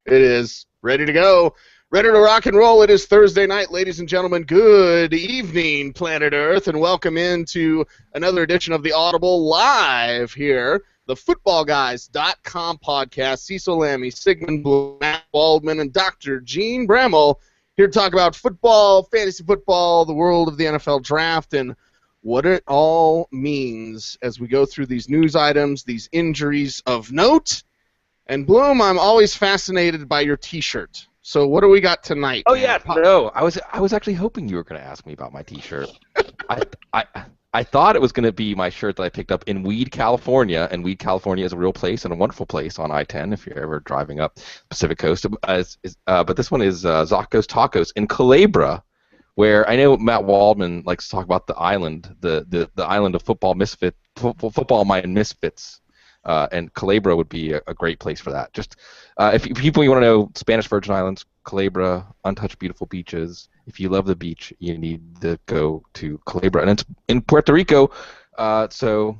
It is. Ready to go. Ready to rock and roll. It is Thursday night, ladies and gentlemen. Good evening, planet Earth, and welcome into another edition of the Audible Live here, the footballguys.com podcast. Cecil Lammy, Sigmund Blue, Matt Waldman, and Dr. Gene Bramall here to talk about football, fantasy football, the world of the NFL draft, and what it all means as we go through these news items, these injuries of note. And Bloom, I'm always fascinated by your T-shirt. So what do we got tonight? Oh, yeah, no, I was actually hoping you were going to ask me about my T-shirt. I thought it was going to be my shirt that I picked up in Weed, California, and Weed, California is a real place and a wonderful place on I-10 if you're ever driving up Pacific Coast. But this one is Zacco's Tacos in Culebra, where I know Matt Waldman likes to talk about the island, the island of football mind misfits. And Culebra would be a great place for that. Just if people you want to know, Spanish Virgin Islands, Culebra, untouched, beautiful beaches. If you love the beach, you need to go to Culebra, and it's in Puerto Rico. So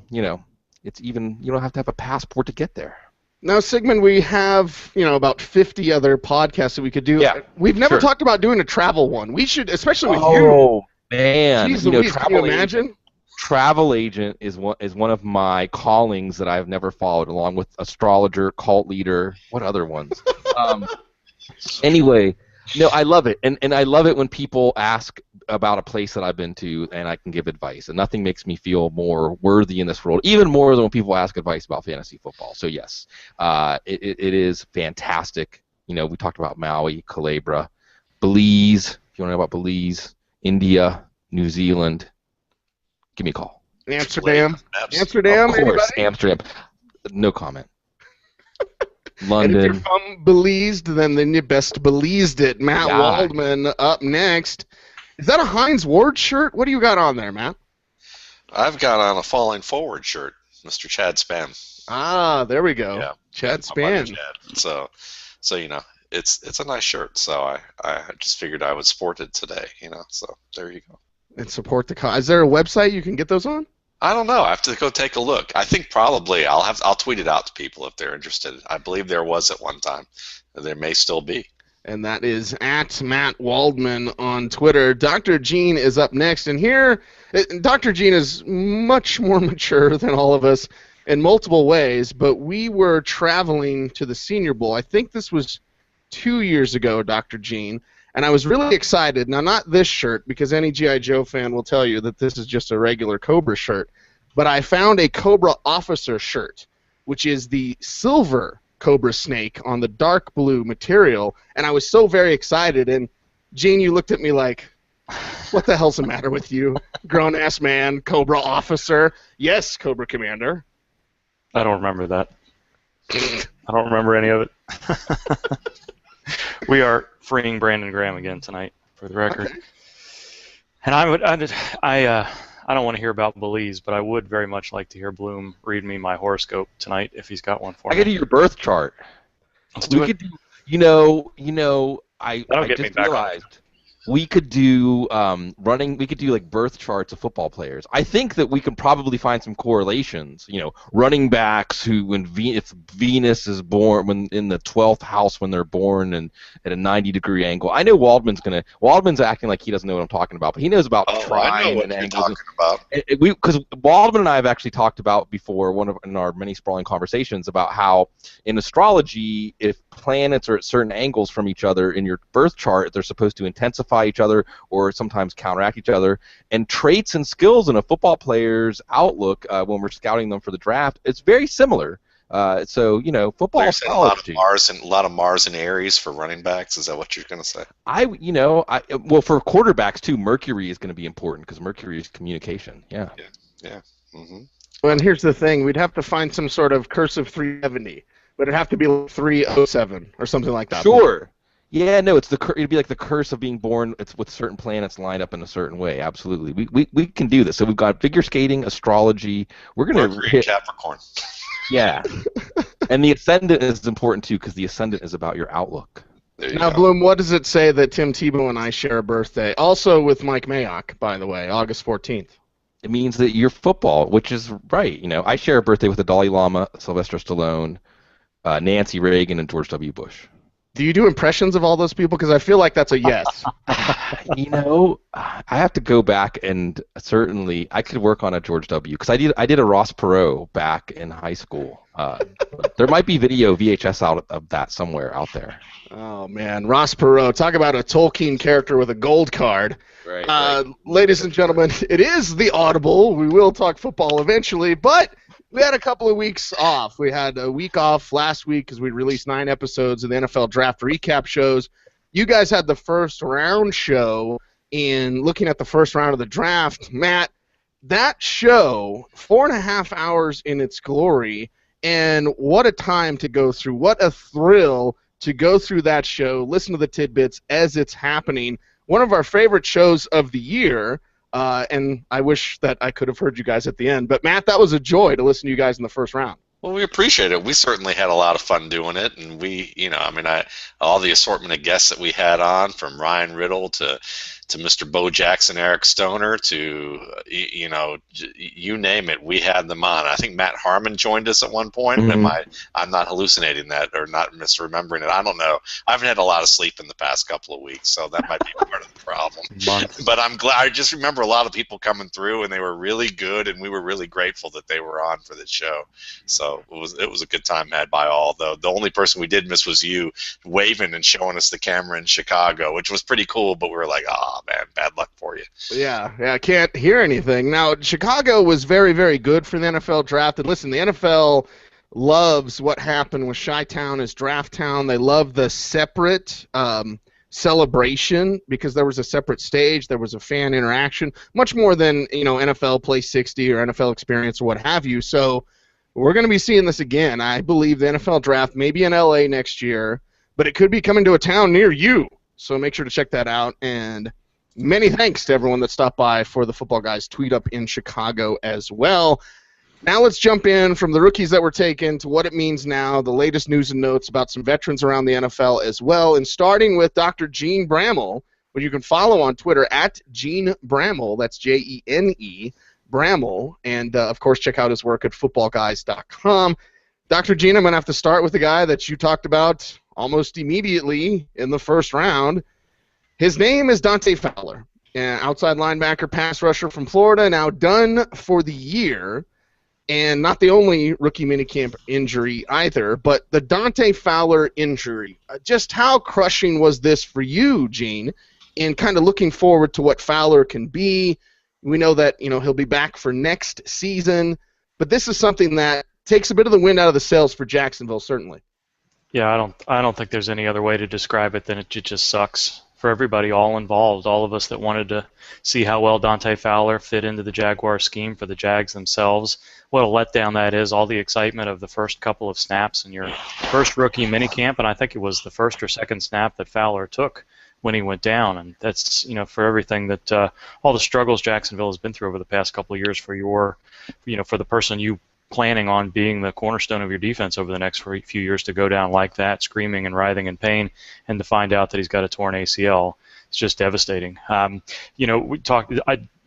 it's even you don't have to have a passport to get there. Now, Sigmund, we have about 50 other podcasts that we could do. Yeah, we've never talked about doing a travel one. We should, especially with you. Oh man, Jeez Louise, can you imagine? Travel agent is one of my callings that I've never followed, along with astrologer, cult leader. What other ones? Anyway, I love it, and I love it when people ask about a place that I've been to, and I can give advice. And nothing makes me feel more worthy in this world, even more than when people ask advice about fantasy football. So yes, it is fantastic. We talked about Maui, Culebra, Belize. If you want to know about Belize, India, New Zealand. Give me a call. Amsterdam. Of course, anybody? Amsterdam. No comment. London. And if you're from Belize, then you best Believed it. Matt Waldman up next. Is that a Heinz Ward shirt? What do you got on there, Matt? I've got on a Falling Forward shirt, Mr. Chad Span. Ah, there we go. Yeah, Chad Span. Chad. So it's a nice shirt. So I just figured I would sport it today. So there you go. And support the cause. Is there a website you can get those on? I don't know. I have to go take a look. I think probably I'll tweet it out to people if they're interested. I believe there was at one time. There may still be. And that is at Matt Waldman on Twitter. Dr. Gene is up next. And here, Dr. Gene is much more mature than all of us in multiple ways, but we were traveling to the Senior Bowl. I think this was 2 years ago, Dr. Gene. And I was really excited. Now, not this shirt, because any G.I. Joe fan will tell you that this is just a regular Cobra shirt. But I found a Cobra officer shirt, which is the silver Cobra snake on the dark blue material. And I was so very excited. And, Gene, you looked at me like, what the hell's the matter with you? Grown-ass man, Cobra officer. Yes, Cobra Commander. I don't remember that. I don't remember any of it. We are freeing Brandon Graham again tonight, for the record. Okay. And I don't want to hear about Belize, but I would very much like to hear Bloom read me my horoscope tonight if he's got one for me. I could do your birth chart. Let's do it. I get just me back realized we could do we could do like birth charts of football players. I think that we could probably find some correlations. Running backs who if Venus is born in the 12th house when they're born and at a 90-degree angle. I know Waldman's acting like he doesn't know what I'm talking about, but he knows about trine and angles. Because Waldman and I have actually talked about before in our many sprawling conversations about how in astrology, if planets are at certain angles from each other in your birth chart, they're supposed to intensify each other or sometimes counteract each other. And traits and skills in a football player's outlook when we're scouting them for the draft, it's very similar. Football astrology. A lot of Mars and Aries for running backs. Is that what you're going to say? Well, for quarterbacks too, Mercury is going to be important because Mercury is communication. Yeah. Yeah. Mm-hmm. Well, and here's the thing: we'd have to find some sort of cursive 370, but it'd have to be like 307 or something like that. Sure. Yeah, no, it'd be like the curse of being born. It's with certain planets lined up in a certain way. Absolutely, we can do this. So we've got figure skating, astrology. We're gonna hit Capricorn. Yeah, and the ascendant is important too because the ascendant is about your outlook. Now, Bloom, what does it say that Tim Tebow and I share a birthday? Also with Mike Mayock, by the way, August 14th. It means that you're football, which is right. I share a birthday with the Dalai Lama, Sylvester Stallone, Nancy Reagan, and George W. Bush. Do you do impressions of all those people? Because I feel like that's a yes. I have to go back and certainly I could work on a George W. because I did a Ross Perot back in high school. There might be video VHS out of that somewhere out there. Oh man, Ross Perot, talk about a Tolkien character with a gold card. Right. Ladies and gentlemen, it is the Audible. We will talk football eventually, but we had a couple of weeks off. We had a week off last week because we released 9 episodes of the NFL Draft recap shows. You guys had the first round show in looking at the first round of the draft. Matt, that show, 4.5 hours in its glory, and what a time to go through. What a thrill to go through that show, listen to the tidbits as it's happening. One of our favorite shows of the year. And I wish that I could have heard you guys at the end. But, Matt, that was a joy to listen to you guys in the first round. Well, we appreciate it. We certainly had a lot of fun doing it, and all the assortment of guests that we had on, from Ryan Riddle to Mr. Bo Jackson, Eric Stoner, to you name it, we had them on. I think Matt Harmon joined us at one point. Mm-hmm. I'm not hallucinating that or not misremembering it. I don't know. I haven't had a lot of sleep in the past couple of weeks, so that might be part of the problem. But I'm glad. I just remember a lot of people coming through, and they were really good, and we were really grateful that they were on for the show. So it was a good time had by all. Though the only person we did miss was you waving and showing us the camera in Chicago, which was pretty cool. But we were like, man, bad luck for you. Yeah, I can't hear anything. Now, Chicago was very, very good for the NFL draft. And listen, the NFL loves what happened with Chi-Town as Draft Town. They love the separate celebration because there was a separate stage. There was a fan interaction, much more than, NFL Play 60 or NFL Experience or what have you. So we're going to be seeing this again. I believe the NFL draft may be in LA next year, but it could be coming to a town near you. So make sure to check that out. And many thanks to everyone that stopped by for the Football Guys tweet up in Chicago as well. Now let's jump in from the rookies that were taken to what it means now, the latest news and notes about some veterans around the NFL as well, and starting with Dr. Gene Bramall, who you can follow on Twitter at Gene Bramall, that's Jene Bramall, and of course check out his work at footballguys.com. Dr. Gene, I'm going to have to start with the guy that you talked about almost immediately in the first round. His name is Dante Fowler, an outside linebacker, pass rusher from Florida, now done for the year, and not the only rookie minicamp injury either, but the Dante Fowler injury. Just how crushing was this for you, Gene, in kind of looking forward to what Fowler can be? We know that he'll be back for next season, but this is something that takes a bit of the wind out of the sails for Jacksonville, certainly. Yeah, I don't think there's any other way to describe it than it just sucks for everybody, all involved, all of us that wanted to see how well Dante Fowler fit into the Jaguar scheme, for the Jags themselves. What a letdown that is, all the excitement of the first couple of snaps in your first rookie minicamp, and I think it was the first or second snap that Fowler took when he went down, and that's for everything that all the struggles Jacksonville has been through over the past couple of years for for the person you planning on being the cornerstone of your defense over the next few years, to go down like that, screaming and writhing in pain, and to find out that he's got a torn ACL, it's just devastating. We talked.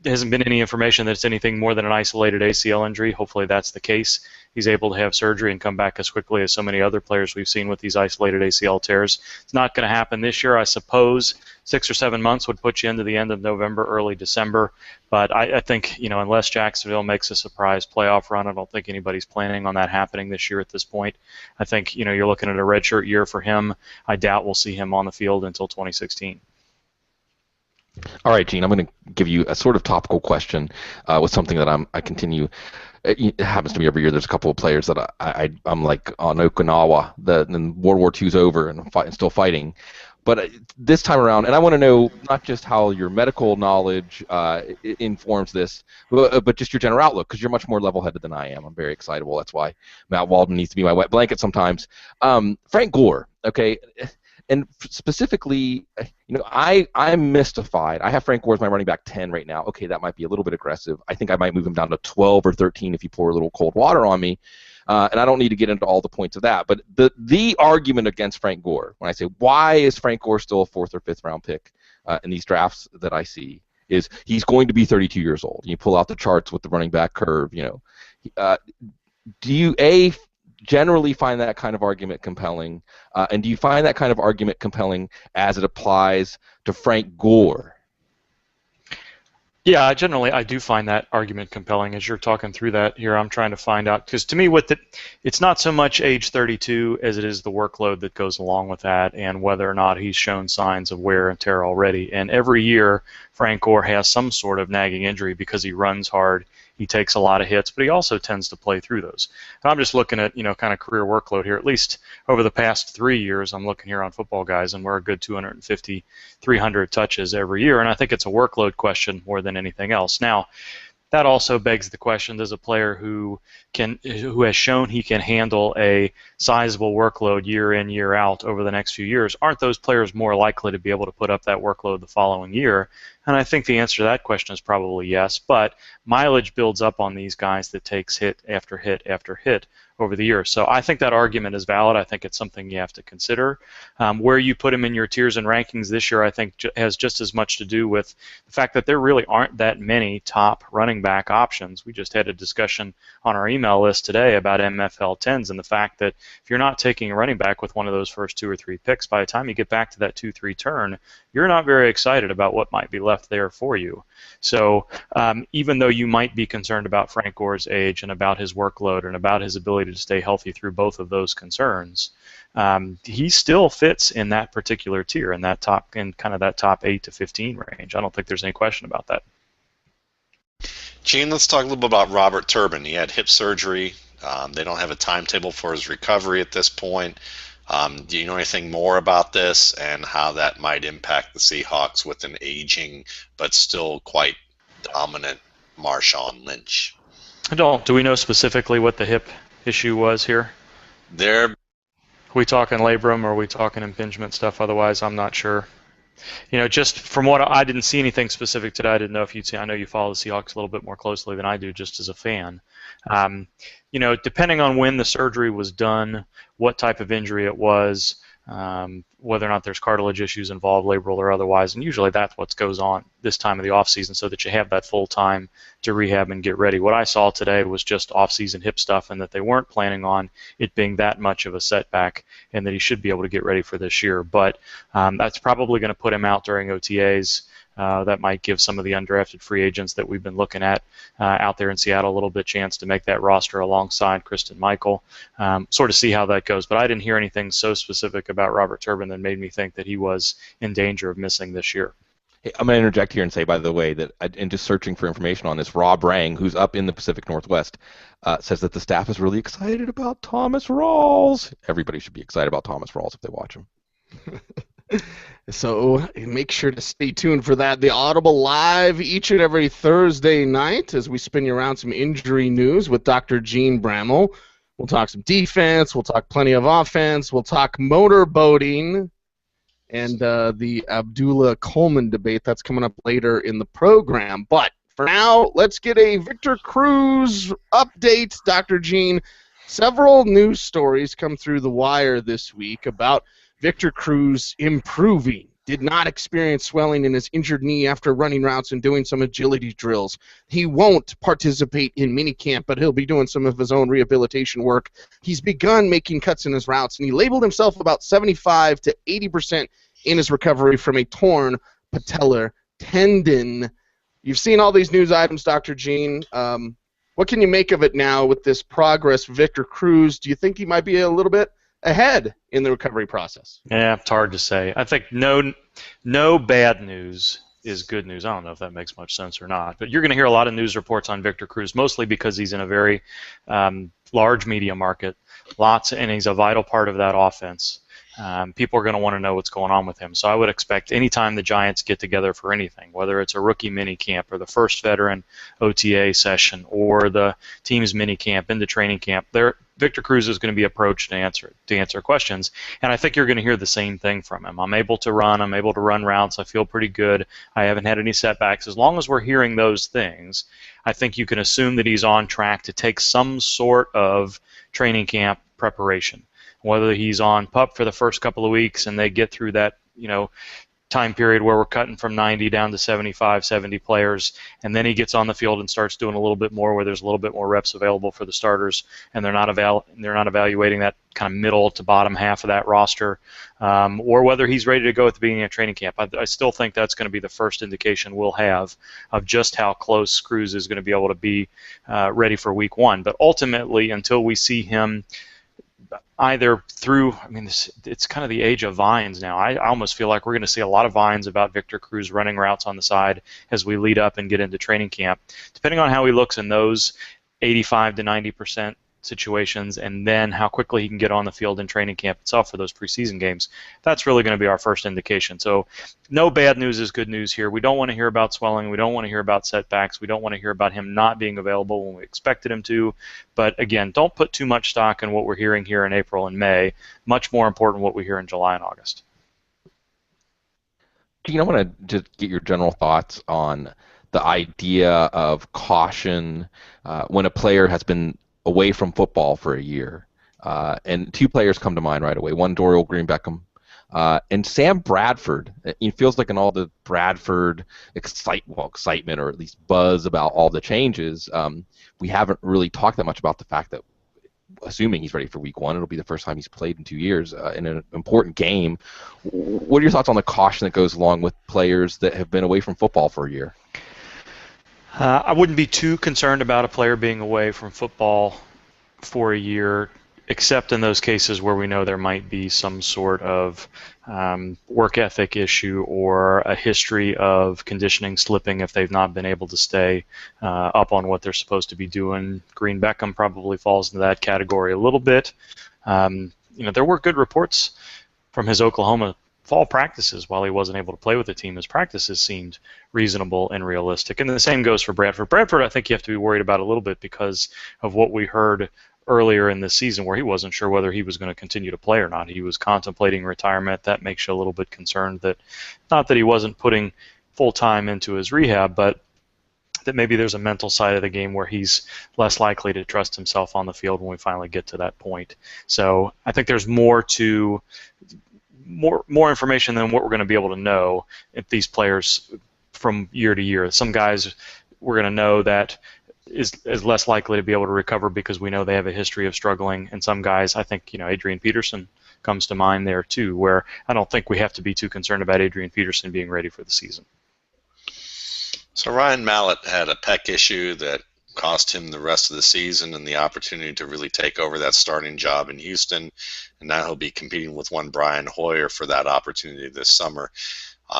There hasn't been any information that it's anything more than an isolated ACL injury. Hopefully that's the case. He's able to have surgery and come back as quickly as so many other players we've seen with these isolated ACL tears. It's not going to happen this year, I suppose. 6 or 7 months would put you into the end of November, early December. But I think, unless Jacksonville makes a surprise playoff run, I don't think anybody's planning on that happening this year at this point. I think, you're looking at a redshirt year for him. I doubt we'll see him on the field until 2016. All right, Gene, I'm going to give you a sort of topical question with something that I continue. It happens to me every year. There's a couple of players that I'm like on Okinawa, and World War II's over and I'm still fighting. But this time around, and I want to know not just how your medical knowledge informs this, but just your general outlook, because you're much more level-headed than I am. I'm very excitable. That's why Matt Waldman needs to be my wet blanket sometimes. Frank Gore, okay? And specifically, I'm mystified. I have Frank Gore as my running back 10 right now. Okay, that might be a little bit aggressive. I think I might move him down to 12 or 13 if you pour a little cold water on me. And I don't need to get into all the points of that. But the argument against Frank Gore, when I say why is Frank Gore still a 4th or 5th round pick in these drafts that I see, is he's going to be 32 years old. You pull out the charts with the running back curve. generally find that kind of argument compelling? And do you find that kind of argument compelling as it applies to Frank Gore? Yeah, generally I do find that argument compelling. As you're talking through that here, I'm trying to find out, because to me, it's not so much age 32 as it is the workload that goes along with that, and whether or not he's shown signs of wear and tear already. And every year, Frank Gore has some sort of nagging injury because he runs hard, he takes a lot of hits, but he also tends to play through those. And I'm just looking at, kind of career workload here. At least over the past 3 years, I'm looking here on Football Guys, and we're a good 250, 300 touches every year, and I think it's a workload question more than anything else. Now, that also begs the question: does a player who has shown he can handle a sizable workload year in, year out over the next few years, aren't those players more likely to be able to put up that workload the following year? And I think the answer to that question is probably yes, but mileage builds up on these guys that takes hit after hit after hit over the years. So I think that argument is valid. I think it's something you have to consider. Where you put him in your tiers and rankings this year, I think, has just as much to do with the fact that there really aren't that many top running back options. We just had a discussion on our email list today about MFL 10s and the fact that if you're not taking a running back with one of those first 2 or 3 picks, by the time you get back to that 2-3 turn, you're not very excited about what might be left there for you. So even though you might be concerned about Frank Gore's age and about his workload and about his ability to stay healthy through both of those concerns, he still fits in that particular tier, in that top 8 to 15 range. I don't think there's any question about that. Gene, let's talk a little bit about Robert Turbin. He had hip surgery. They don't have a timetable for his recovery at this point. Do you know anything more about this and how that might impact the Seahawks with an aging but still quite dominant Marshawn Lynch? I don't. Do we know specifically what the hip issue was here? Are we talking labrum or are we talking impingement stuff? Otherwise, I'm not sure. Just from what I didn't see anything specific today. I didn't know if you'd see. I know you follow the Seahawks a little bit more closely than I do, just as a fan. Depending on when the surgery was done, what type of injury it was, whether or not there's cartilage issues involved, labral or otherwise, and usually that's what goes on this time of the offseason so that you have that full time to rehab and get ready. What I saw today was just offseason hip stuff, and that they weren't planning on it being that much of a setback, and that he should be able to get ready for this year. But that's probably going to put him out during OTAs. That might give some of the undrafted free agents that we've been looking at out there in Seattle a little bit chance to make that roster alongside Kristen Michael, sort of see how that goes. But I didn't hear anything so specific about Robert Turbin that made me think that he was in danger of missing this year. Hey, I'm going to interject here and say, by the way, that in just searching for information on this, Rob Rang, who's up in the Pacific Northwest, says that the staff is really excited about Thomas Rawls. Everybody should be excited about Thomas Rawls if they watch him. So make sure to stay tuned for that. The Audible Live each and every Thursday night as we spin you around some injury news with Dr. Gene Bramall. We'll talk some defense. We'll talk plenty of offense. We'll talk motorboating and the Abdullah Coleman debate. That's coming up later in the program. But for now, let's get a Victor Cruz update. Dr. Gene, several news stories come through the wire this week about Victor Cruz improving. Did not experience swelling in his injured knee after running routes and doing some agility drills. He won't participate in minicamp, but he'll be doing some of his own rehabilitation work. He's begun making cuts in his routes, and he labeled himself about 75 to 80% in his recovery from a torn patellar tendon. You've seen all these news items, Dr. Gene. What can you make of it now with this progress, Victor Cruz? Do you think he might be a little bit ahead in the recovery process? Yeah, it's hard to say. I think no bad news is good news. I don't know if that makes much sense or not, but you're going to hear a lot of news reports on Victor Cruz, mostly because he's in a very large media market, and he's a vital part of that offense. People are going to want to know what's going on with him. So I would expect anytime the Giants get together for anything, whether it's a rookie mini camp or the first veteran OTA session or the team's mini camp into training camp, Victor Cruz is going to be approached to answer questions. And I think you're going to hear the same thing from him. I'm able to run routes. I feel pretty good. I haven't had any setbacks. As long as we're hearing those things, I think you can assume that he's on track to take some sort of training camp preparation. Whether he's on PUP for the first couple of weeks and they get through that, time period where we're cutting from 90 down to 75, 70 players, and then he gets on the field and starts doing a little bit more where there's a little bit more reps available for the starters, and they're not evaluating that kind of middle to bottom half of that roster, or whether he's ready to go at the beginning of training camp. I still think that's going to be the first indication we'll have of just how close Cruz is going to be able to be ready for week one. But ultimately, until we see him either through, it's kind of the age of vines now. I almost feel like we're going to see a lot of vines about Victor Cruz running routes on the side as we lead up and get into training camp. Depending on how he looks in those 85 to 90% situations, and then how quickly he can get on the field in training camp itself for those preseason games, that's really going to be our first indication. So no bad news is good news here. We don't want to hear about swelling. We don't want to hear about setbacks. We don't want to hear about him not being available when we expected him to. But again, don't put too much stock in what we're hearing here in April and May. Much more important what we hear in July and August. Gene, I want to just get your general thoughts on the idea of caution when a player has been away from football for a year. And two players come to mind right away. One, Dorial Green-Beckham, and Sam Bradford. It feels like in all the Bradford excitement, or at least buzz about all the changes, we haven't really talked that much about the fact that, assuming he's ready for week one, it'll be the first time he's played in 2 years in an important game. What are your thoughts on the caution that goes along with players that have been away from football for a year? I wouldn't be too concerned about a player being away from football for a year, except in those cases where we know there might be some sort of work ethic issue or a history of conditioning slipping if they've not been able to stay up on what they're supposed to be doing. Green Beckham probably falls into that category a little bit. There were good reports from his Oklahoma fall practices while he wasn't able to play with the team. His practices seemed reasonable and realistic. And the same goes for Bradford. Bradford, I think you have to be worried about a little bit because of what we heard earlier in the season where he wasn't sure whether he was going to continue to play or not. He was contemplating retirement. That makes you a little bit concerned that, not that he wasn't putting full time into his rehab, but that maybe there's a mental side of the game where he's less likely to trust himself on the field when we finally get to that point. So I think there's more information than what we're going to be able to know if these players from year to year. Some guys we're going to know that is less likely to be able to recover because we know they have a history of struggling, and some guys, I think, Adrian Peterson comes to mind there too, where I don't think we have to be too concerned about Adrian Peterson being ready for the season. So Ryan Mallet had a pec issue that cost him the rest of the season and the opportunity to really take over that starting job in Houston, and now he'll be competing with one Brian Hoyer for that opportunity this summer.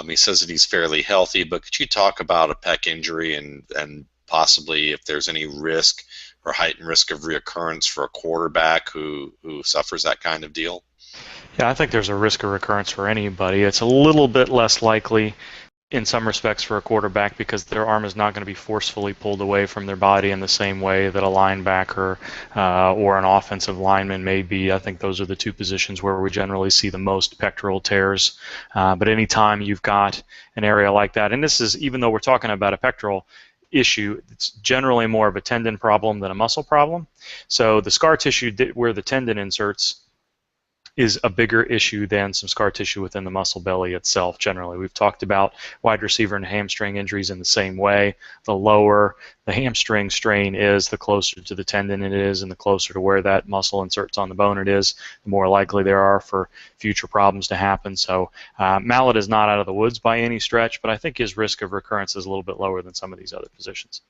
He says that he's fairly healthy, but could you talk about a pec injury and possibly if there's any risk or heightened risk of reoccurrence for a quarterback who suffers that kind of deal? Yeah, I think there's a risk of recurrence for anybody. It's a little bit less likely in some respects for a quarterback because their arm is not going to be forcefully pulled away from their body in the same way that a linebacker or an offensive lineman may be. I think those are the two positions where we generally see the most pectoral tears. But anytime you've got an area like that, and this is, even though we're talking about a pectoral issue, it's generally more of a tendon problem than a muscle problem. So the scar tissue where the tendon inserts is a bigger issue than some scar tissue within the muscle belly itself generally. We've talked about wide receiver and hamstring injuries in the same way. The lower the hamstring strain is, the closer to the tendon it is, and the closer to where that muscle inserts on the bone it is, the more likely there are for future problems to happen. So Mallet is not out of the woods by any stretch, but I think his risk of recurrence is a little bit lower than some of these other positions.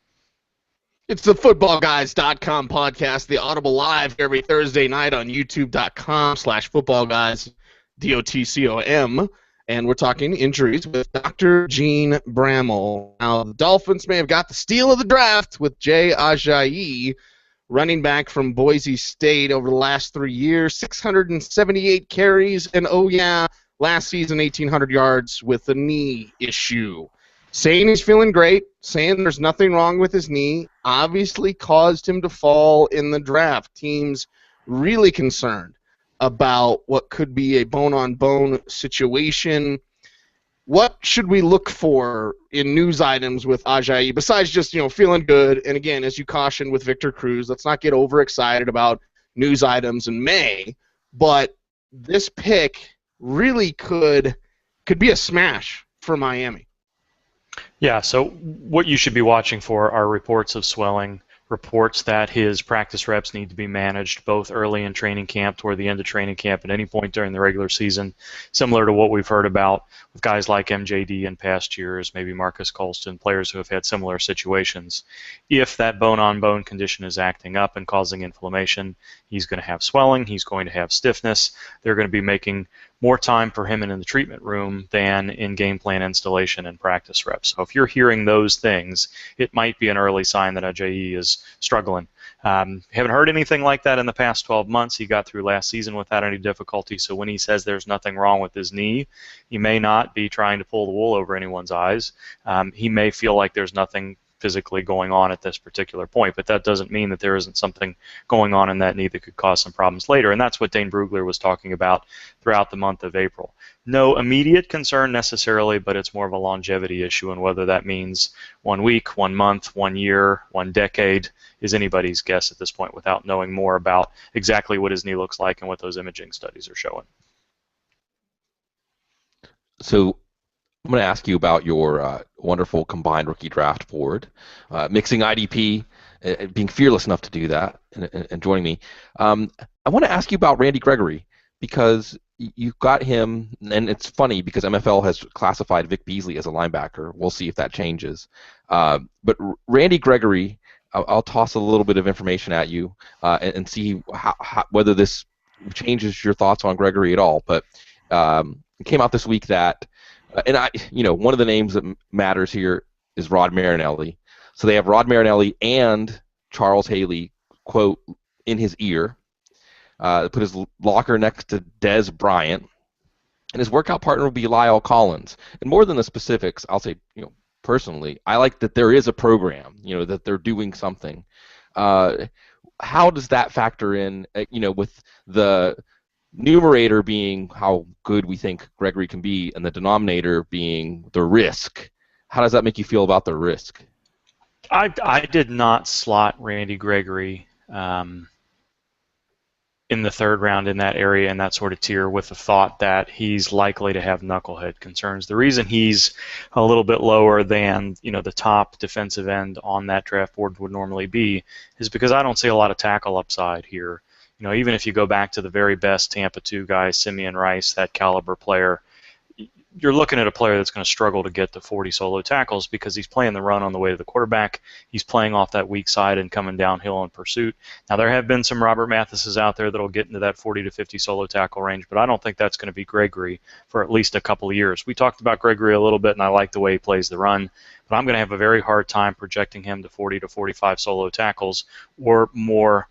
It's the footballguys.com podcast, the Audible Live every Thursday night on youtube.com/footballguys, DOTCOM, and we're talking injuries with Dr. Gene Bramall. Now, the Dolphins may have got the steal of the draft with Jay Ajayi, running back from Boise State over the last 3 years, 678 carries, and last season 1,800 yards with a knee issue. Saying he's feeling great, saying there's nothing wrong with his knee, obviously caused him to fall in the draft. Teams really concerned about what could be a bone-on-bone situation. What should we look for in news items with Ajayi, besides just, feeling good? And again, as you cautioned with Victor Cruz, let's not get overexcited about news items in May, but this pick really could could be a smash for Miami. Yeah, so what you should be watching for are reports of swelling, reports that his practice reps need to be managed both early in training camp toward the end of training camp at any point during the regular season, similar to what we've heard about with guys like MJD in past years, maybe Marcus Colston, players who have had similar situations. If that bone-on-bone condition is acting up and causing inflammation, he's going to have swelling, he's going to have stiffness. They're going to be making more time for him in the treatment room than in game plan installation and practice reps. So if you're hearing those things, it might be an early sign that Ajayi is struggling. Haven't heard anything like that in the past 12 months. He got through last season without any difficulty, so when he says there's nothing wrong with his knee, he may not be trying to pull the wool over anyone's eyes. He may feel like there's nothing physically going on at this particular point, but that doesn't mean that there isn't something going on in that knee that could cause some problems later, and that's what Dane Brugler was talking about throughout the month of April. No immediate concern necessarily, but it's more of a longevity issue, and whether that means 1 week, 1 month, 1 year, 1 decade is anybody's guess at this point without knowing more about exactly what his knee looks like and what those imaging studies are showing. So I'm going to ask you about your wonderful combined rookie draft board, mixing IDP, being fearless enough to do that, and joining me. I want to ask you about Randy Gregory, because you've got him, and it's funny because MFL has classified Vic Beasley as a linebacker. We'll see if that changes. But Randy Gregory, I'll toss a little bit of information at you and see whether this changes your thoughts on Gregory at all. But it came out this week that, one of the names that matters here is Rod Marinelli. So they have Rod Marinelli and Charles Haley, quote, in his ear. Put his locker next to Des Bryant. And his workout partner will be Lyle Collins. And more than the specifics, I'll say, personally, I like that there is a program, that they're doing something. How does that factor in, with the numerator being how good we think Gregory can be and the denominator being the risk? How does that make you feel about the risk? I did not slot Randy Gregory in the third round in that area, in that sort of tier, with the thought that he's likely to have knucklehead concerns. The reason he's a little bit lower than the top defensive end on that draft board would normally be is because I don't see a lot of tackle upside here. Even if you go back to the very best Tampa 2 guy, Simeon Rice, that caliber player, you're looking at a player that's going to struggle to get to 40 solo tackles because he's playing the run on the way to the quarterback. He's playing off that weak side and coming downhill in pursuit. Now, there have been some Robert Mathises out there that will get into that 40 to 50 solo tackle range, but I don't think that's going to be Gregory for at least a couple of years. We talked about Gregory a little bit, and I like the way he plays the run, but I'm going to have a very hard time projecting him to 40 to 45 solo tackles, or more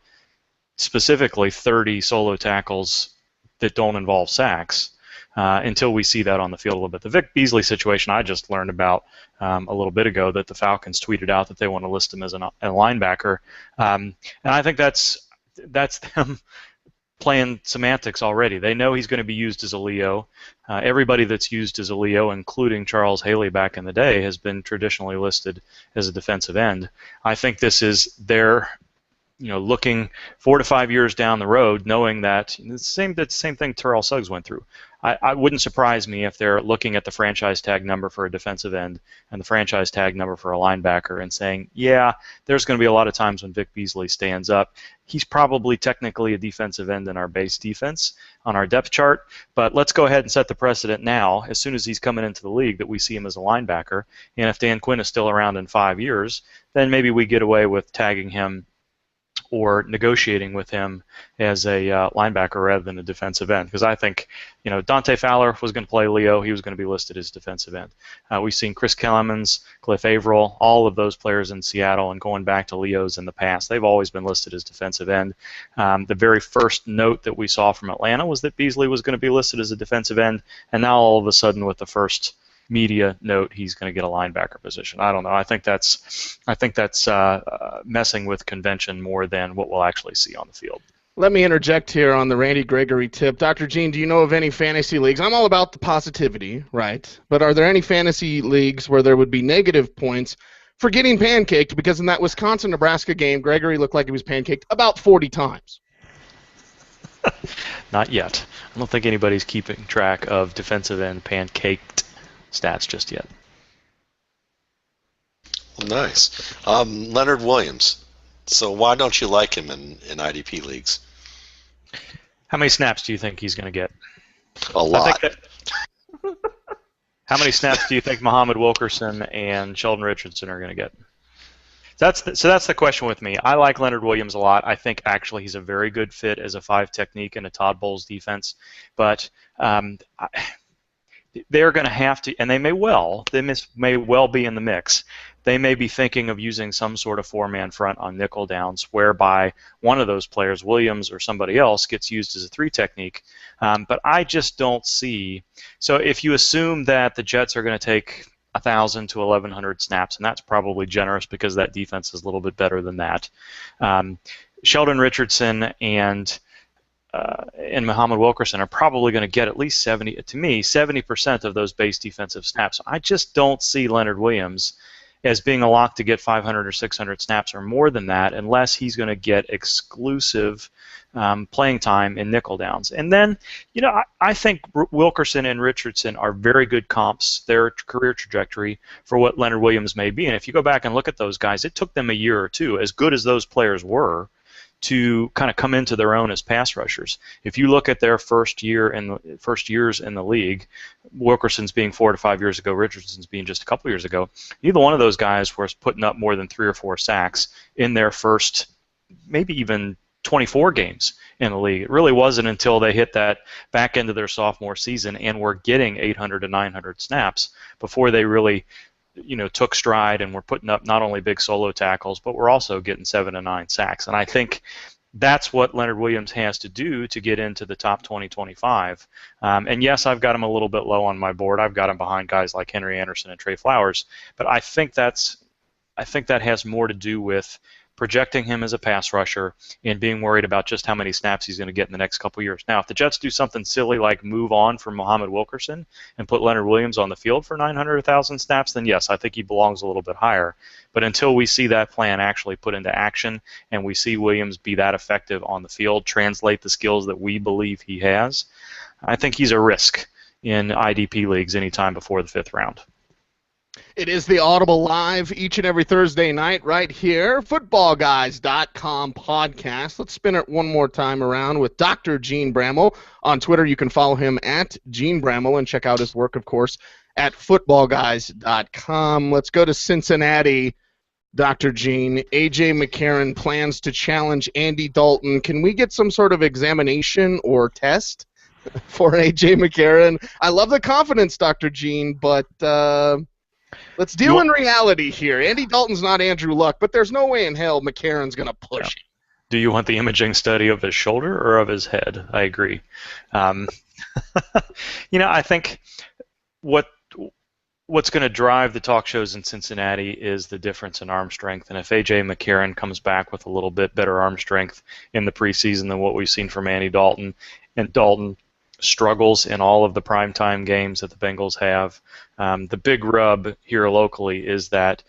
specifically 30 solo tackles that don't involve sacks. Until we see that on the field a little bit. The Vic Beasley situation I just learned about a little bit ago, that the Falcons tweeted out that they want to list him as a linebacker. And I think that's them playing semantics already. They know he's going to be used as a Leo. Everybody that's used as a Leo, including Charles Haley back in the day, has been traditionally listed as a defensive end. I think this is their looking 4 to 5 years down the road, knowing that the same thing Terrell Suggs went through. I wouldn't surprise me if they're looking at the franchise tag number for a defensive end and the franchise tag number for a linebacker and saying, yeah, there's going to be a lot of times when Vic Beasley stands up. He's probably technically a defensive end in our base defense on our depth chart, but let's go ahead and set the precedent now, as soon as he's coming into the league, that we see him as a linebacker. And if Dan Quinn is still around in 5 years, then maybe we get away with tagging him or negotiating with him as a linebacker rather than a defensive end. Because I think, Dante Fowler was going to play Leo. He was going to be listed as defensive end. We've seen Chris Clemens, Cliff Averill, all of those players in Seattle, and going back to Leos in the past, they've always been listed as defensive end. The very first note that we saw from Atlanta was that Beasley was going to be listed as a defensive end, and now all of a sudden with the first media note, he's going to get a linebacker position. I don't know. I think that's messing with convention more than what we'll actually see on the field. Let me interject here on the Randy Gregory tip. Dr. Gene, do you know of any fantasy leagues? I'm all about the positivity, right? But are there any fantasy leagues where there would be negative points for getting pancaked? Because in that Wisconsin-Nebraska game, Gregory looked like he was pancaked about 40 times. Not yet. I don't think anybody's keeping track of defensive end pancaked stats just yet. Nice. Leonard Williams. So why don't you like him in IDP leagues? How many snaps do you think he's going to get? A lot. How many snaps do you think Muhammad Wilkerson and Sheldon Richardson are going to get? That's the question with me. I like Leonard Williams a lot. I think actually he's a very good fit as a 5 technique in a Todd Bowles defense. But they're going to have to, and they may well be in the mix. They may be thinking of using some sort of 4-man front on nickel downs, whereby one of those players, Williams or somebody else, gets used as a 3 technique. But I just don't see. So if you assume that the Jets are going to take 1,000 to 1,100 snaps, and that's probably generous because that defense is a little bit better than that. Sheldon Richardson and Muhammad Wilkerson are probably going to get at least 70% of those base defensive snaps. I just don't see Leonard Williams as being a lock to get 500 or 600 snaps or more than that unless he's going to get exclusive playing time in nickel downs. And then, I think Wilkerson and Richardson are very good comps, their career trajectory, for what Leonard Williams may be. And if you go back and look at those guys, it took them a year or two, as good as those players were, to kind of come into their own as pass rushers. If you look at their first years in the league, Wilkerson's being 4 to 5 years ago, Richardson's being just a couple years ago, neither one of those guys was putting up more than 3 or 4 sacks in their first maybe even 24 games in the league. It really wasn't until they hit that back end of their sophomore season and were getting 800 to 900 snaps before they really took stride and were putting up not only big solo tackles, but we're also getting 7 to 9 sacks. And I think that's what Leonard Williams has to do to get into the top 20-25. And yes, I've got him a little bit low on my board. I've got him behind guys like Henry Anderson and Trey Flowers. But I think that has more to do with projecting him as a pass rusher and being worried about just how many snaps he's going to get in the next couple years. Now, if the Jets do something silly like move on from Muhammad Wilkerson and put Leonard Williams on the field for 900 1,000 snaps, then yes, I think he belongs a little bit higher. But until we see that plan actually put into action and we see Williams be that effective on the field, translate the skills that we believe he has, I think he's a risk in IDP leagues anytime before the 5th round. It is the Audible Live each and every Thursday night right here, footballguys.com podcast. Let's spin it one more time around with Dr. Gene Bramall. On Twitter, you can follow him at Gene Bramall and check out his work, of course, at footballguys.com. Let's go to Cincinnati, Dr. Gene. A.J. McCarron plans to challenge Andy Dalton. Can we get some sort of examination or test for A.J. McCarron? I love the confidence, Dr. Gene, but let's deal in reality here. Andy Dalton's not Andrew Luck, but there's no way in hell McCarron's going to push him. Do you want the imaging study of his shoulder or of his head? I agree. I think what's going to drive the talk shows in Cincinnati is the difference in arm strength. And if A.J. McCarron comes back with a little bit better arm strength in the preseason than what we've seen from Andy Dalton, and Dalton struggles in all of the primetime games that the Bengals have, the big rub here locally is that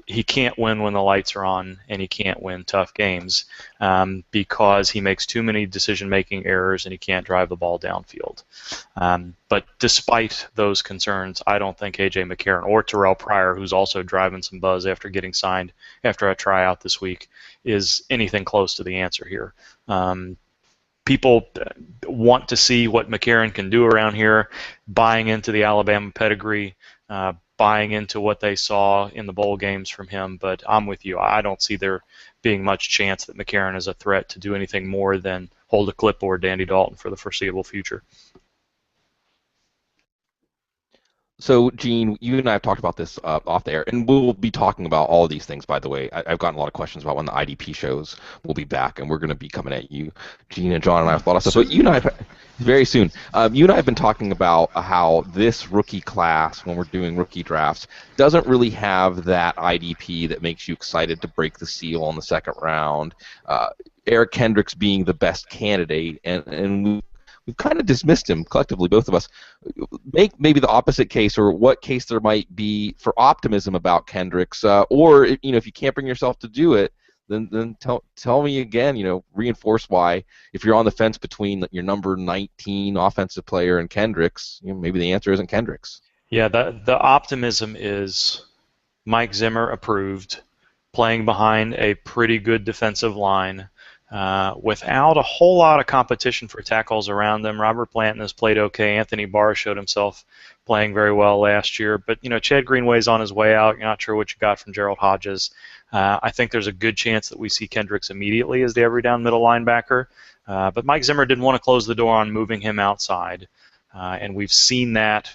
he can't win when the lights are on, and he can't win tough games because he makes too many decision-making errors and he can't drive the ball downfield. But despite those concerns, I don't think A.J. McCarron or Terrell Pryor, who's also driving some buzz after getting signed after a tryout this week, is anything close to the answer here. People want to see what McCarron can do around here, buying into the Alabama pedigree, buying into what they saw in the bowl games from him, but I'm with you. I don't see there being much chance that McCarron is a threat to do anything more than hold a clipboard to Andy Dalton for the foreseeable future. So, Gene, you and I have talked about this off the air, and we'll be talking about all of these things, by the way. I've gotten a lot of questions about when the IDP shows will be back, and we're going to be coming at you. Gene and John and I have a lot of stuff. But you and I, very soon, you and I have been talking about how this rookie class, when we're doing rookie drafts, doesn't really have that IDP that makes you excited to break the seal on the second round. Eric Kendricks being the best candidate, and we've kind of dismissed him collectively, both of us. Make maybe the opposite case, or what case there might be for optimism about Kendricks, or if you can't bring yourself to do it, then tell me again, reinforce why, if you're on the fence between your number 19 offensive player and Kendricks, maybe the answer isn't Kendricks. Yeah, the optimism is Mike Zimmer approved, playing behind a pretty good defensive line, without a whole lot of competition for tackles around them. Robert Blanton has played okay. Anthony Barr showed himself playing very well last year. But, Chad Greenway's on his way out. You're not sure what you got from Gerald Hodges. I think there's a good chance that we see Kendricks immediately as the every down middle linebacker. But Mike Zimmer didn't want to close the door on moving him outside. And we've seen that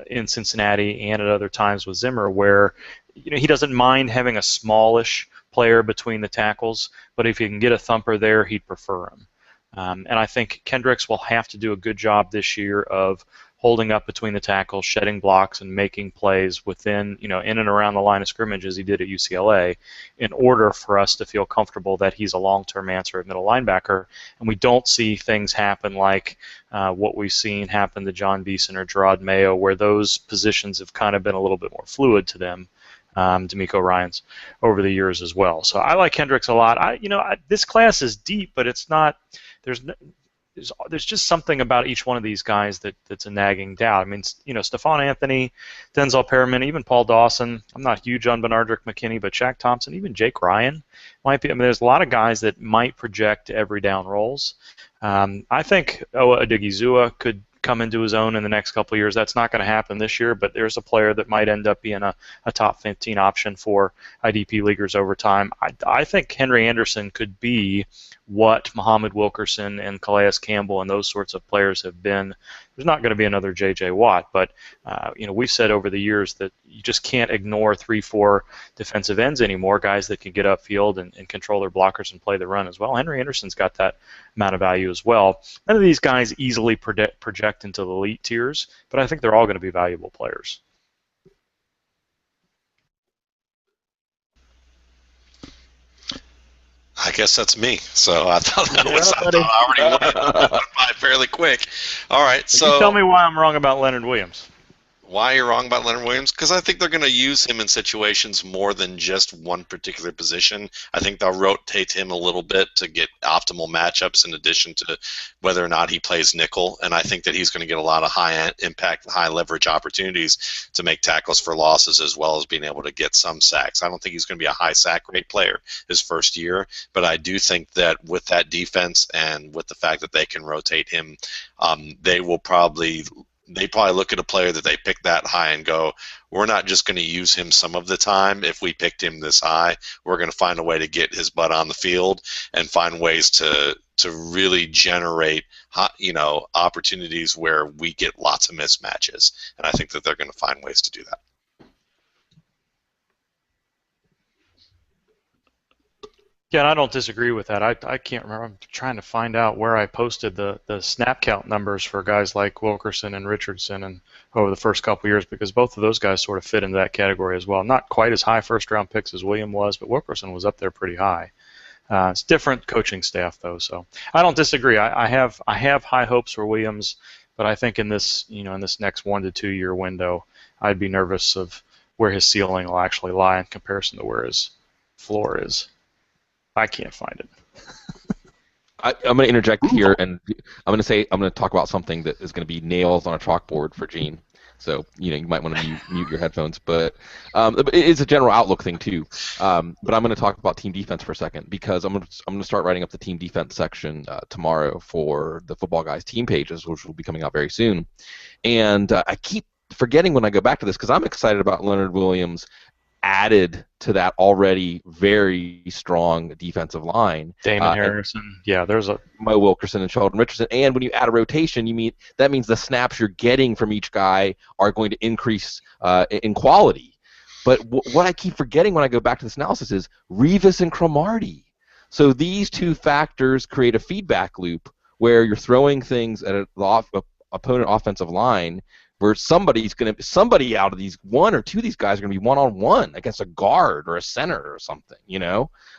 in Cincinnati and at other times with Zimmer, where he doesn't mind having a smallish player between the tackles, but if he can get a thumper there, he'd prefer him. And I think Kendricks will have to do a good job this year of holding up between the tackles, shedding blocks, and making plays within, in and around the line of scrimmage as he did at UCLA, in order for us to feel comfortable that he's a long-term answer at middle linebacker, and we don't see things happen like what we've seen happen to John Beeson or Gerard Mayo, where those positions have kind of been a little bit more fluid to them. D'Amico Ryans over the years as well. So I like Kendricks a lot. This class is deep, but it's not. There's just something about each one of these guys that's a nagging doubt. I mean, Stephon Anthony, Denzel Perriman, even Paul Dawson. I'm not huge on Benardrick McKinney, but Shaq Thompson, even Jake Ryan might be. I mean, there's a lot of guys that might project every down roles. I think Owa Odigizua could come into his own in the next couple of years. That's not going to happen this year, but there's a player that might end up being a top 15 option for IDP leaguers over time. I think Henry Anderson could be what Muhammad Wilkerson and Calais Campbell and those sorts of players have been. There's not going to be another J.J. Watt, but we've said over the years that you just can't ignore 3-4 defensive ends anymore, guys that can get upfield and control their blockers and play the run as well. Henry Anderson's got that amount of value as well. None of these guys easily project into the elite tiers, but I think they're all going to be valuable players. I guess that's me. So I thought I already went by fairly quick. All right. So you tell me why I'm wrong about Leonard Williams. Why you're wrong about Leonard Williams? Because I think they're going to use him in situations more than just one particular position. I think they'll rotate him a little bit to get optimal matchups in addition to whether or not he plays nickel. And I think that he's going to get a lot of high-impact, high-leverage opportunities to make tackles for losses as well as being able to get some sacks. I don't think he's going to be a high sack rate player his first year, but I do think that with that defense and with the fact that they can rotate him, they probably look at a player that they picked that high and go, we're not just going to use him some of the time. If we picked him this high, we're going to find a way to get his butt on the field and find ways to really generate opportunities where we get lots of mismatches. And I think that they're going to find ways to do that. Yeah, and I don't disagree with that. I can't remember. I'm trying to find out where I posted the snap count numbers for guys like Wilkerson and Richardson and over the first couple of years, because both of those guys sort of fit into that category as well. Not quite as high first-round picks as William was, but Wilkerson was up there pretty high. It's different coaching staff, though, so I don't disagree. I have high hopes for Williams, but I think in this next 1 to 2 year window, I'd be nervous of where his ceiling will actually lie in comparison to where his floor is. I can't find it. I'm going to interject here, and I'm going to talk about something that is going to be nails on a chalkboard for Gene. So you might want to mute your headphones, but it's a general outlook thing too. But I'm going to talk about team defense for a second, because I'm going to start writing up the team defense section tomorrow for the Football Guys team pages, which will be coming out very soon. And I keep forgetting when I go back to this, because I'm excited about Leonard Williams added to that already very strong defensive line. Damon Harrison. Yeah, there's a Mo Wilkerson and Sheldon Richardson. And when you add a rotation, that means the snaps you're getting from each guy are going to increase in quality. But what I keep forgetting when I go back to this analysis is Revis and Cromartie. So these two factors create a feedback loop where you're throwing things at the opponent offensive line, where somebody out of these one or two of these guys are going to be one-on-one against a guard or a center or something,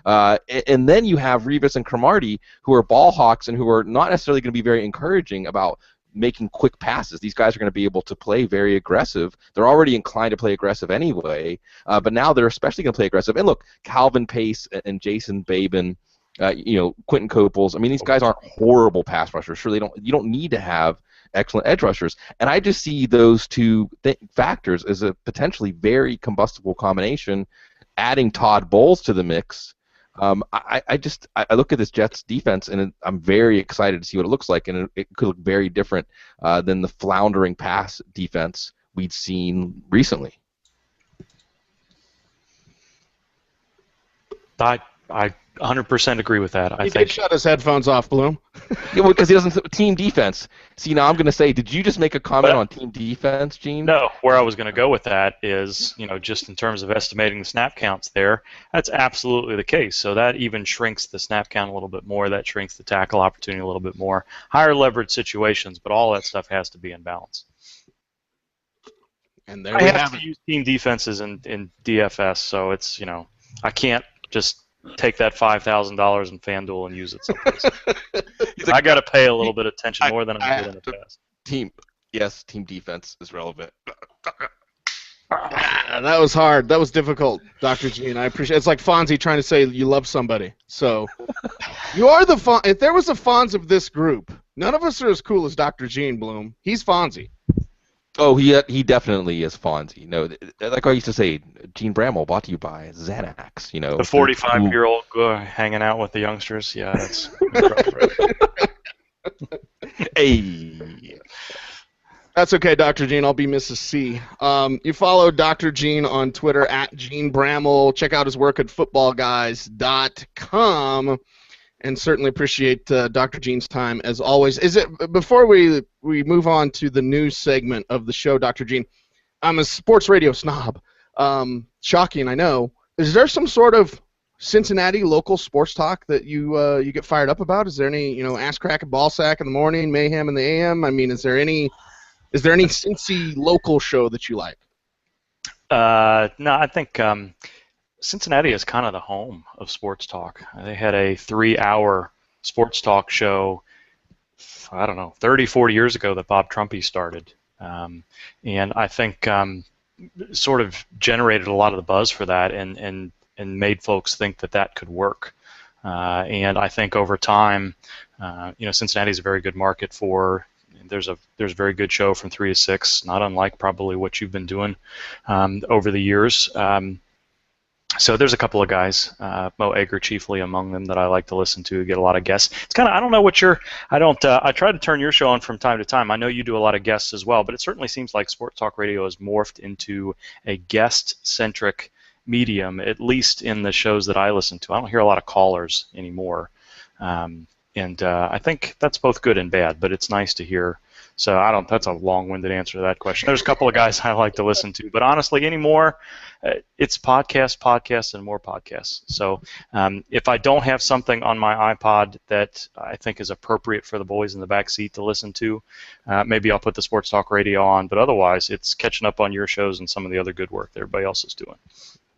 and then you have Revis and Cromartie, who are ball hawks and who are not necessarily going to be very encouraging about making quick passes. These guys are going to be able to play very aggressive. They're already inclined to play aggressive anyway, but now they're especially going to play aggressive. And look, Calvin Pace and Jason Babin, Quentin Copels. I mean, these guys aren't horrible pass rushers. Sure, you don't need to have excellent edge rushers. And I just see those two factors as a potentially very combustible combination. Adding Todd Bowles to the mix, I look at this Jets defense and I'm very excited to see what it looks like, and it could look very different than the floundering pass defense we'd seen recently. I 100% agree with that. He did shut his headphones off, Bloom. Yeah, because he doesn't team defense. See, now I'm going to say, did you just make a comment on team defense, Gene? No, where I was going to go with that is, just in terms of estimating the snap counts there, that's absolutely the case. So that even shrinks the snap count a little bit more. That shrinks the tackle opportunity a little bit more. Higher leverage situations, but all that stuff has to be in balance. And there I we have have to it. use team defenses in DFS, so it's, I can't just take that $5,000 in FanDuel and use it someplace. I got to pay a little bit of attention more than I did in the past. Team defense is relevant. That was hard. That was difficult, Dr. Gene. I appreciate it. It's like Fonzie trying to say you love somebody. So you are the Fonz. If there was a Fonz of this group, none of us are as cool as Dr. Gene Bloom. He's Fonzie. Oh, he definitely is Fonzie. No, like I used to say, Gene Bramall, brought to you by Xanax. The 45-year-old hanging out with the youngsters. Yeah, that's rough. Hey. That's okay, Dr. Gene. I'll be Mrs. C. You follow Dr. Gene on Twitter at Gene Bramall. Check out his work at footballguys.com. And certainly appreciate Dr. Gene's time as always. Before we move on to the news segment of the show, Dr. Gene, I'm a sports radio snob. Shocking, I know. Is there some sort of Cincinnati local sports talk that you get fired up about? Is there any ass crack and ball sack in the morning, mayhem in the AM? I mean, is there any Cincy local show that you like? No, I think Cincinnati is kind of the home of sports talk. They had a 3-hour sports talk show, 30, 40 years ago that Bob Trumpy started. And I think sort of generated a lot of the buzz for that and made folks think that could work. And I think over time, Cincinnati is a very good market for. There's a very good show from 3 to 6, not unlike probably what you've been doing over the years. So there's a couple of guys, Mo Egger chiefly among them, that I like to listen to, get a lot of guests. It's kind of, I don't know what I try to turn your show on from time to time. I know you do a lot of guests as well, but it certainly seems like Sports Talk Radio has morphed into a guest-centric medium, at least in the shows that I listen to. I don't hear a lot of callers anymore. And I think that's both good and bad, but it's nice to hear. So that's a long-winded answer to that question. There's a couple of guys I like to listen to, but honestly, anymore, it's podcasts, and more podcasts. So if I don't have something on my iPod that I think is appropriate for the boys in the back seat to listen to, maybe I'll put the Sports Talk Radio on, but otherwise, it's catching up on your shows and some of the other good work that everybody else is doing.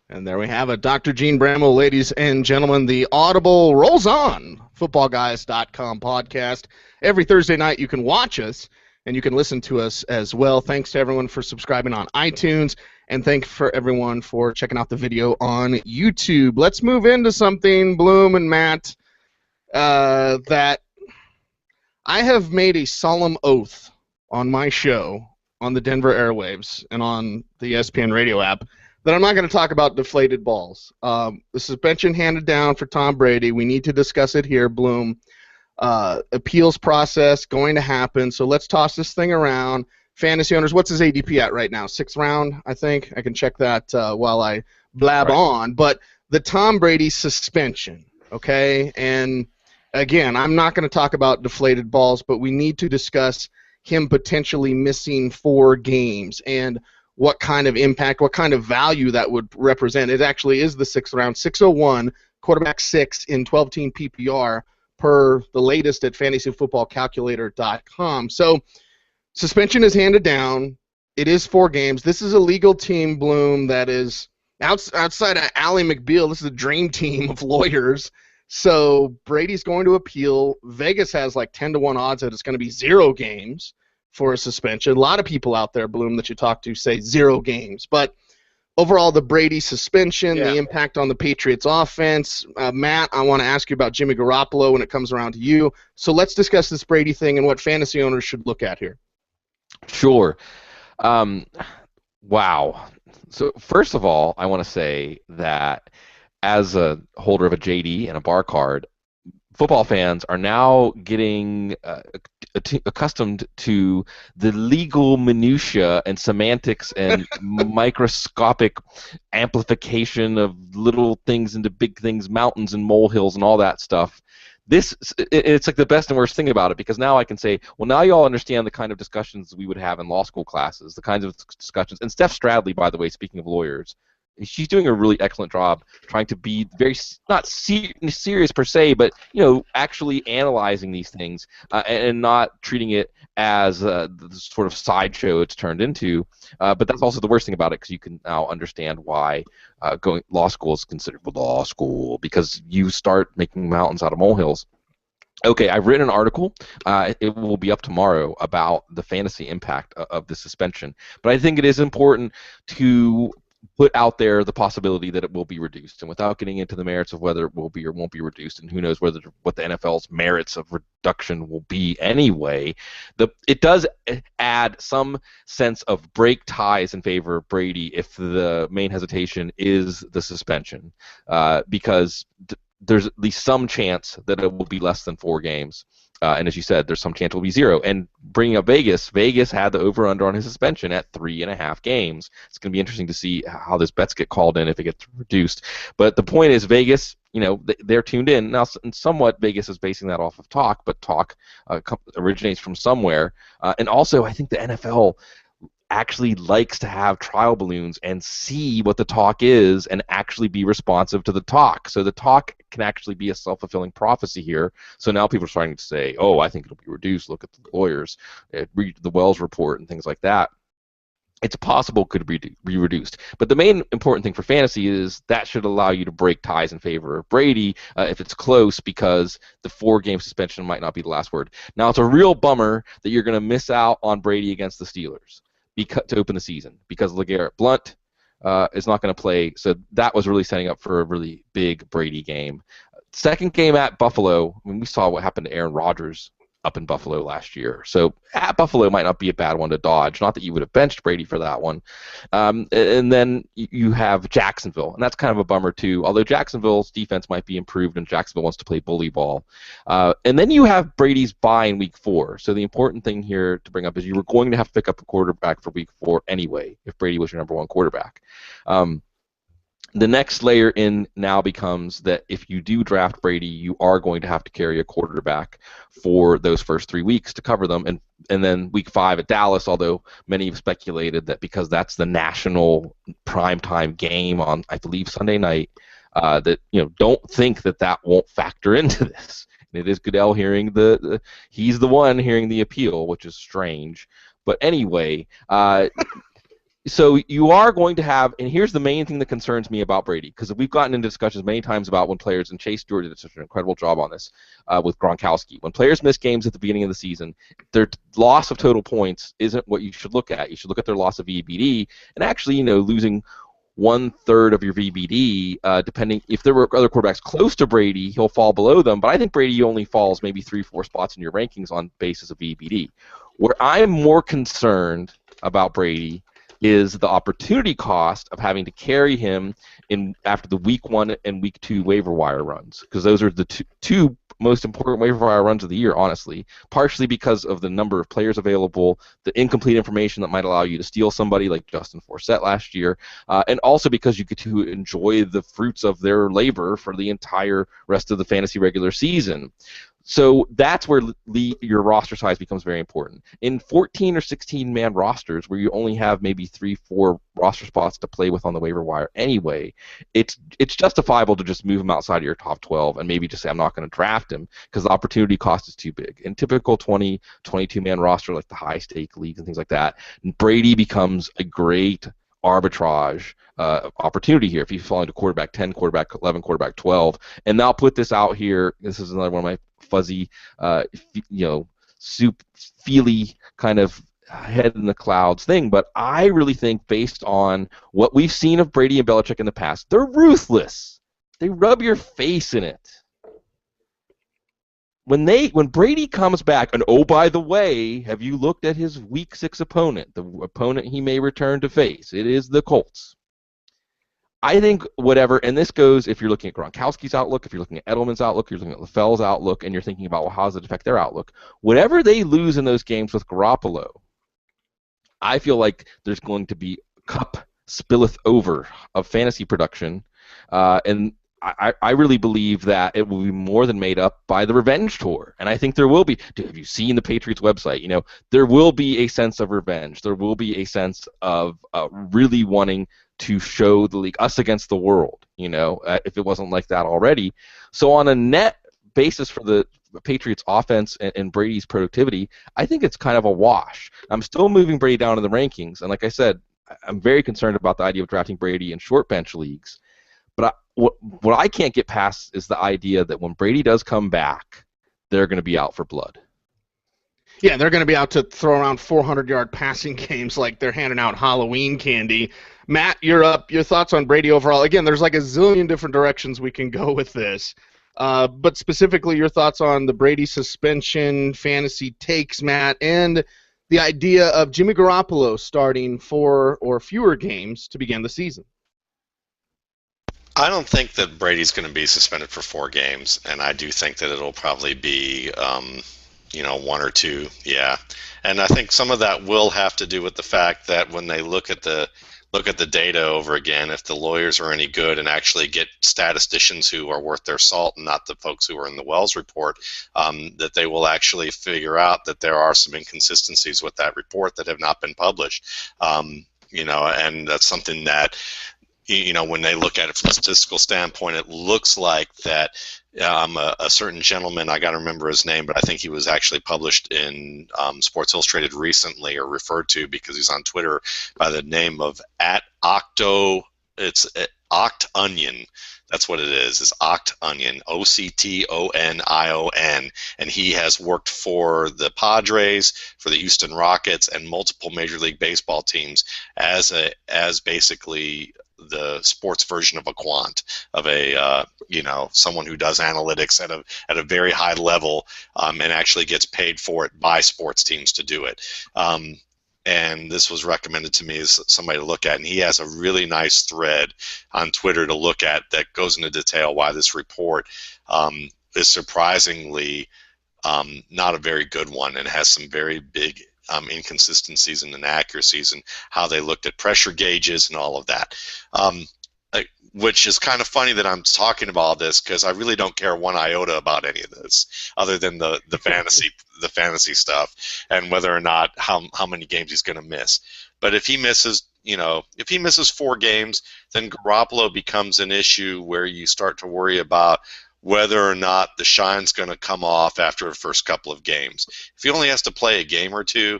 And there we have it. Dr. Gene Bramall, ladies and gentlemen, the Audible rolls on. Footballguys.com podcast. Every Thursday night you can watch us, and you can listen to us as well. Thanks to everyone for subscribing on iTunes, and thanks for everyone for checking out the video on YouTube. Let's move into something, Bloom and Matt, that I have made a solemn oath on my show on the Denver airwaves and on the ESPN radio app that I'm not going to talk about deflated balls. The suspension handed down for Tom Brady. We need to discuss it here, Bloom. Appeals process going to happen, so let's toss this thing around. Fantasy owners, what's his ADP at right now? 6th round, I think. I can check that while I blab on. But the Tom Brady suspension, okay? And, again, I'm not going to talk about deflated balls, but we need to discuss him potentially missing 4 games and what kind of impact, what kind of value that would represent. It actually is the 6th round, 601, quarterback 6 in 12-team PPR per the latest at fantasyfootballcalculator.com. So suspension is handed down. It is 4 games. This is a legal team, Bloom, that is outside of Ally McBeal. This is a dream team of lawyers. So Brady's going to appeal. Vegas has like 10-to-1 odds that it's going to be 0 games. for a suspension. A lot of people out there, Bloom, that you talk to say 0 games. But overall, the Brady suspension, the impact on the Patriots offense. Matt, I want to ask you about Jimmy Garoppolo when it comes around to you. So let's discuss this Brady thing and what fantasy owners should look at here. Sure. Wow. So first of all, I want to say that as a holder of a JD and a bar card, football fans are now getting accustomed to the legal minutia and semantics and microscopic amplification of little things into big things, mountains and molehills and all that stuff. It's like the best and worst thing about it, because now I can say, well, now you all understand the kind of discussions we would have in law school classes, the kinds of discussions. And Steph Stradley, by the way, speaking of lawyers, she's doing a really excellent job trying to be very, not serious per se, but actually analyzing these things and not treating it as the sort of sideshow it's turned into. But that's also the worst thing about it, because you can now understand why going law school is considered law school, because you start making mountains out of molehills. Okay, I've written an article. It will be up tomorrow about the fantasy impact of the suspension. But I think it is important to put out there the possibility that it will be reduced, and without getting into the merits of whether it will be or won't be reduced, and who knows what the NFL's merits of reduction will be anyway, it does add some sense of break ties in favor of Brady if the main hesitation is the suspension, because there's at least some chance that it will be less than 4 games. And as you said, there's some chance it will be 0. And bringing up Vegas had the over-under on his suspension at 3.5 games. It's going to be interesting to see how those bets get called in if it gets reduced. But the point is, Vegas, they're tuned in. Now, somewhat Vegas is basing that off of talk, but talk originates from somewhere. And also, I think the NFL actually likes to have trial balloons and see what the talk is and actually be responsive to the talk. So the talk can actually be a self-fulfilling prophecy here. So now people are starting to say, oh, I think it'll be reduced. Look at the lawyers, read the Wells report and things like that. It's possible it could be reduced. But the main important thing for fantasy is that should allow you to break ties in favor of Brady if it's close, because the 4-game suspension might not be the last word. Now, it's a real bummer that you're going to miss out on Brady against the Steelers to open the season, because LeGarrette Blount is not going to play, so that was really setting up for a really big Brady game. Second game at Buffalo, we saw what happened to Aaron Rodgers up in Buffalo last year. So at Buffalo might not be a bad one to dodge. Not that you would have benched Brady for that one. And then you have Jacksonville, and that's kind of a bummer too, although Jacksonville's defense might be improved and Jacksonville wants to play bully ball. And then you have Brady's bye in week 4. So the important thing here to bring up is you were going to have to pick up a quarterback for week 4 anyway if Brady was your number 1 quarterback. The next layer in now becomes that if you do draft Brady, you are going to have to carry a quarterback for those first 3 weeks to cover them, and then week 5 at Dallas, although many have speculated that because that's the national primetime game on, I believe, Sunday night, that don't think that won't factor into this. And it is Goodell hearing he's the one hearing the appeal, which is strange. But anyway, so you are going to have, and here's the main thing that concerns me about Brady, because we've gotten into discussions many times about when players, and Chase Stewart did such an incredible job on this with Gronkowski. When players miss games at the beginning of the season, their loss of total points isn't what you should look at. You should look at their loss of VBD, and actually, losing 1/3 of your VBD, depending if there were other quarterbacks close to Brady, he'll fall below them. But I think Brady only falls maybe 3-4 spots in your rankings on basis of VBD. Where I'm more concerned about Brady is the opportunity cost of having to carry him after the week 1 and week 2 waiver wire runs, because those are the two most important waiver wire runs of the year, honestly, partially because of the number of players available, the incomplete information that might allow you to steal somebody like Justin Forsett last year, and also because you get to enjoy the fruits of their labor for the entire rest of the fantasy regular season. So that's where your roster size becomes very important. In 14 or 16-man rosters, where you only have maybe 3-4 roster spots to play with on the waiver wire anyway, it's justifiable to just move him outside of your top 12 and maybe just say, I'm not going to draft him because the opportunity cost is too big. In typical 20, 22-man roster, like the high-stake leagues and things like that, Brady becomes a great arbitrage opportunity here if you fall into quarterback 10, quarterback 11, quarterback 12. And I'll put this out here. This is another one of my fuzzy, soup feely kind of head in the clouds thing, but I really think based on what we've seen of Brady and Belichick in the past, they're ruthless. They rub your face in it. When Brady comes back, and oh, by the way, have you looked at his Week 6 opponent, the opponent he may return to face? It is the Colts. I think whatever, and this goes if you're looking at Gronkowski's outlook, if you're looking at Edelman's outlook, you're looking at LaFell's outlook, and you're thinking about, well, how does it affect their outlook? Whatever they lose in those games with Garoppolo, I feel like there's going to be cup spilleth over of fantasy production, and I really believe that it will be more than made up by the revenge tour, and I think there will be. Dude, have you seen the Patriots website? You know, there will be a sense of revenge. There will be a sense of really wanting to show the league, us against the world, you know, if it wasn't like that already. So on a net basis for the Patriots offense and Brady's productivity, I think it's kind of a wash. I'm still moving Brady down in the rankings, and like I said, I'm very concerned about the idea of drafting Brady in short bench leagues. But what I can't get past is the idea that when Brady does come back, they're going to be out for blood. Yeah, they're going to be out to throw around 400-yard passing games like they're handing out Halloween candy. Matt, you're up. Your thoughts on Brady overall? Again, there's like a zillion different directions we can go with this. But specifically, your thoughts on the Brady suspension, fantasy takes, Matt, and the idea of Jimmy Garoppolo starting 4 or fewer games to begin the season. I don't think that Brady's going to be suspended for 4 games, and I do think that it'll probably be 1 or 2, yeah. And I think some of that will have to do with the fact that when they look at the data over again, if the lawyers are any good and actually get statisticians who are worth their salt and not the folks who are in the Wells report, that they will actually figure out that there are some inconsistencies with that report that have not been published. And that's something that, when they look at it from a statistical standpoint, it looks like that a certain gentleman, I got to remember his name, but I think he was actually published in Sports Illustrated recently, or referred to because he's on Twitter by the name of @Octo. It's Octonion. That's what it is. It's Octonion, Octonion, and he has worked for the Padres, for the Houston Rockets, and multiple Major League Baseball teams as basically the sports version of a quant, of a someone who does analytics at a very high level, and actually gets paid for it by sports teams to do it. And this was recommended to me as somebody to look at, and he has a really nice thread on Twitter to look at that goes into detail why this report is surprisingly not a very good one, and has some very big inconsistencies and inaccuracies in how they looked at pressure gauges and all of that. Which is kind of funny that I'm talking about all this, because I really don't care one iota about any of this, other than the fantasy stuff and whether or not how many games he's going to miss. But if he misses 4 games, then Garoppolo becomes an issue where you start to worry about whether or not the shine's going to come off after the first couple of games. If he only has to play a game or 2,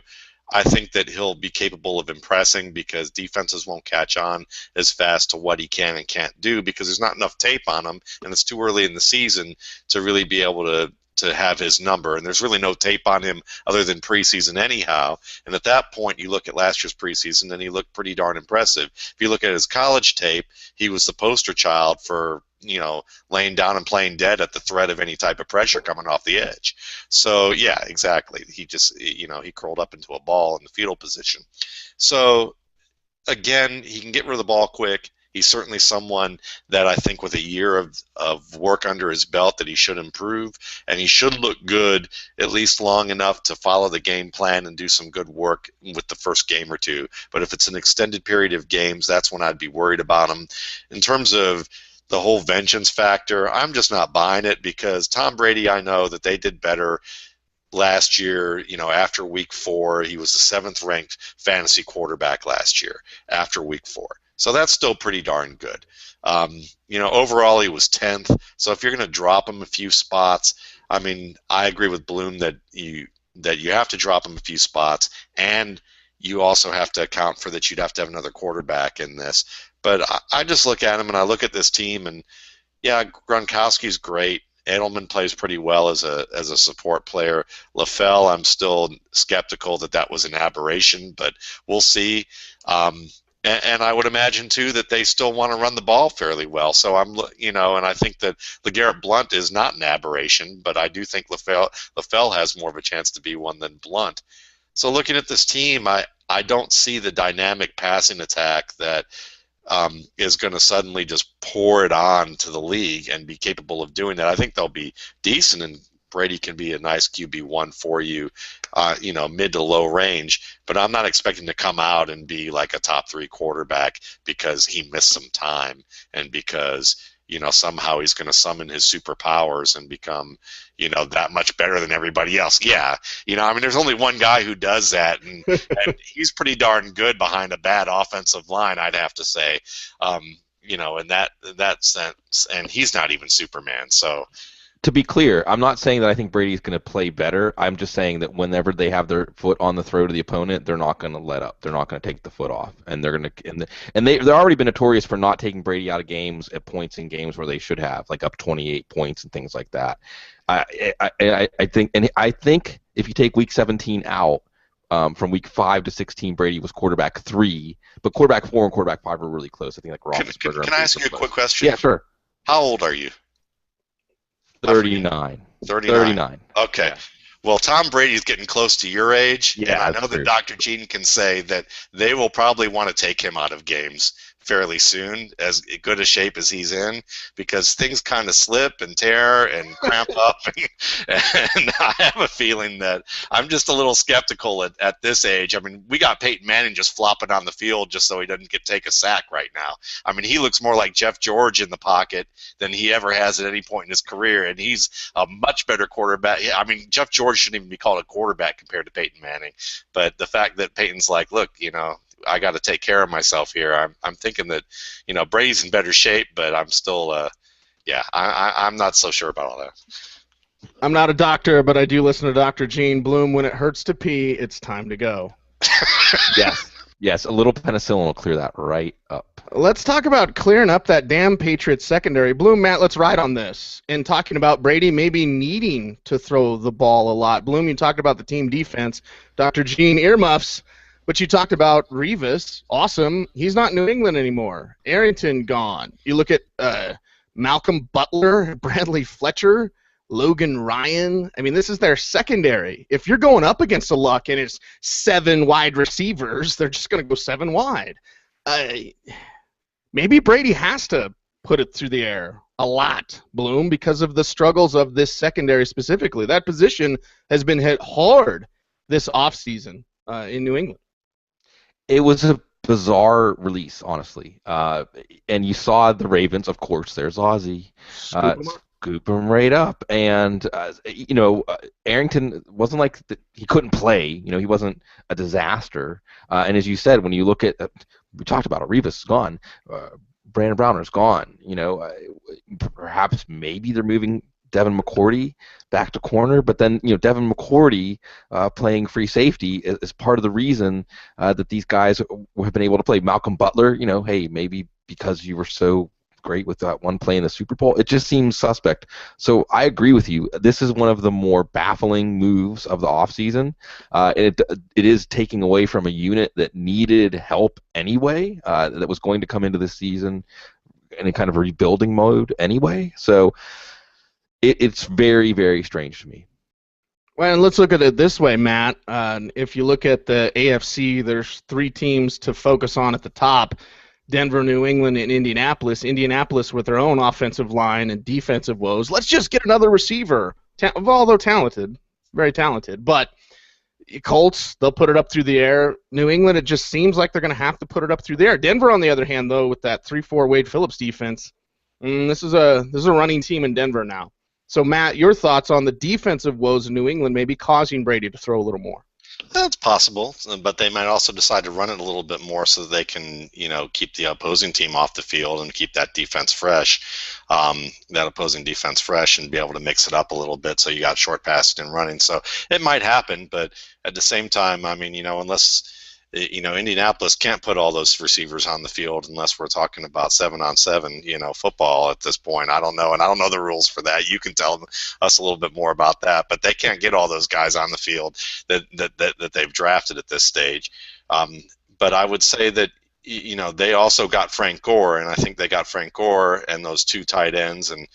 I think that he'll be capable of impressing, because defenses won't catch on as fast to what he can and can't do, because there's not enough tape on him, and it's too early in the season to really be able to have his number. And there's really no tape on him other than preseason anyhow. And at that point, you look at last year's preseason, and he looked pretty darn impressive. If you look at his college tape, he was the poster child for laying down and playing dead at the threat of any type of pressure coming off the edge. So yeah, exactly. He just, he curled up into a ball in the fetal position. So again, he can get rid of the ball quick. He's certainly someone that I think with a year of work under his belt that he should improve, and he should look good at least long enough to follow the game plan and do some good work with the first game or 2. But if it's an extended period of games, that's when I'd be worried about him. In terms of the whole vengeance factor, I'm just not buying it, because Tom Brady, I know that they did better last year. After week 4, he was the 7th ranked fantasy quarterback last year after week 4. So that's still pretty darn good. Overall he was 10th. So if you're going to drop him a few spots, I mean, I agree with Bloom that you have to drop him a few spots, and you also have to account for that you'd have to have another quarterback in this. But I just look at him, and I look at this team, and yeah, Gronkowski's great, Edelman plays pretty well as a support player. LaFell, I'm still skeptical that was an aberration, but we'll see. And I would imagine too that they still want to run the ball fairly well. So and I think that LeGarrette Blount is not an aberration, but I do think LaFell has more of a chance to be one than Blount. So looking at this team, I don't see the dynamic passing attack that is going to suddenly just pour it on to the league and be capable of doing that. I think they'll be decent, and Brady can be a nice QB1 for you, mid to low range. But I'm not expecting to come out and be like a top 3 quarterback because he missed some time and because somehow he's going to summon his superpowers and become that much better than everybody else. Yeah, there's only one guy who does that, and he's pretty darn good behind a bad offensive line, I'd have to say. In that sense, and he's not even Superman. So. To be clear, I'm not saying that I think Brady's going to play better. I'm just saying that whenever they have their foot on the throat of the opponent, they're not going to let up. They're not going to take the foot off, and they're going to. And they've already been notorious for not taking Brady out of games at points in games where they should have, like up 28 points and things like that. I think if you take Week 17 out, from Week 5 to 16, Brady was quarterback 3, but quarterback 4 and quarterback 5 were really close. I think like Roethlisberger. Can I ask you a quick question? Yeah, sure. How old are you? 39. 39. Okay. Yeah. Well, Tom Brady's getting close to your age, yeah, and I know that Dr. Gene can say that they will probably want to take him out of games fairly soon, as good a shape as he's in, because things kind of slip and tear and cramp up, and I have a feeling that I'm just a little skeptical at this age. I mean, we got Peyton Manning just flopping on the field just so he doesn't take a sack right now. I mean, he looks more like Jeff George in the pocket than he ever has at any point in his career, and he's a much better quarterback. I mean, Jeff George shouldn't even be called a quarterback compared to Peyton Manning, but the fact that Peyton's like, look, I got to take care of myself here. I'm thinking that, Brady's in better shape, but I'm still, I'm not so sure about all that. I'm not a doctor, but I do listen to Dr. Gene Bloom. When it hurts to pee, it's time to go. Yes, a little penicillin will clear that right up. Let's talk about clearing up that damn Patriots secondary. Bloom, Matt, let's ride on this. And talking about Brady maybe needing to throw the ball a lot. Bloom, you talked about the team defense. Dr. Gene, earmuffs. But you talked about Revis. Awesome. He's not in New England anymore. Arrington gone. You look at Malcolm Butler, Bradley Fletcher, Logan Ryan. I mean, this is their secondary. If you're going up against a Luck and it's 7 wide receivers, they're just going to go 7 wide. Maybe Brady has to put it through the air a lot, Bloom, because of the struggles of this secondary specifically. That position has been hit hard this offseason in New England. It was a bizarre release, honestly. And you saw the Ravens, of course, there's Ozzie. Scoop him right up. And, Arrington wasn't like he couldn't play. He wasn't a disaster. And as you said, when you look at, we talked about it, Revis is gone. Brandon Browner's gone. Perhaps maybe they're moving Devin McCourty back to corner, but then Devin McCourty playing free safety is part of the reason that these guys have been able to play. Malcolm Butler, hey, maybe because you were so great with that one play in the Super Bowl, it just seems suspect. So I agree with you. This is one of the more baffling moves of the offseason. It is taking away from a unit that needed help anyway, that was going to come into this season in a kind of rebuilding mode anyway. So it's very, very strange to me. Well, and let's look at it this way, Matt. If you look at the AFC, there's 3 teams to focus on at the top: Denver, New England, and Indianapolis. Indianapolis with their own offensive line and defensive woes. Let's just get another receiver. Although talented, very talented. But Colts, they'll put it up through the air. New England, it just seems like they're going to have to put it up through the air. Denver, on the other hand, though, with that 3-4 Wade Phillips defense, this is a running team in Denver now. So, Matt, your thoughts on the defensive woes in New England maybe causing Brady to throw a little more? That's possible, but they might also decide to run it a little bit more so that they can, keep the opposing team off the field and keep that defense fresh, that opposing defense fresh, and be able to mix it up a little bit so you got short passing and running. So it might happen, but at the same time, I mean, unless Indianapolis can't put all those receivers on the field unless we're talking about 7-on-7, football at this point. I don't know, and I don't know the rules for that. You can tell us a little bit more about that, but they can't get all those guys on the field that they've drafted at this stage. But I would say that they also got Frank Gore, and I think they got Frank Gore and those 2 tight ends, and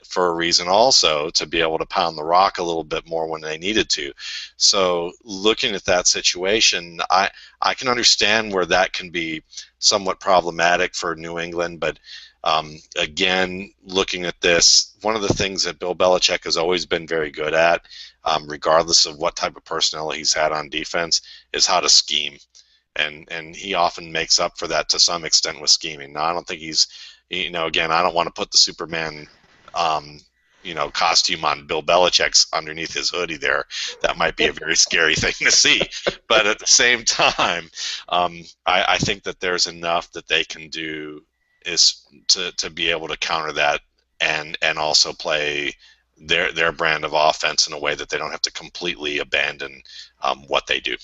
for a reason also, to be able to pound the rock a little bit more when they needed to. So looking at that situation, I can understand where that can be somewhat problematic for New England, but again, looking at this, one of the things that Bill Belichick has always been very good at, regardless of what type of personnel he's had on defense, is how to scheme. And he often makes up for that to some extent with scheming. Now, I don't think he's, again, I don't want to put the Superman costume on Bill Belichick's underneath his hoodie there. That might be a very scary thing to see. But at the same time, I think that there's enough that they can do is to be able to counter that and also play their brand of offense in a way that they don't have to completely abandon what they do.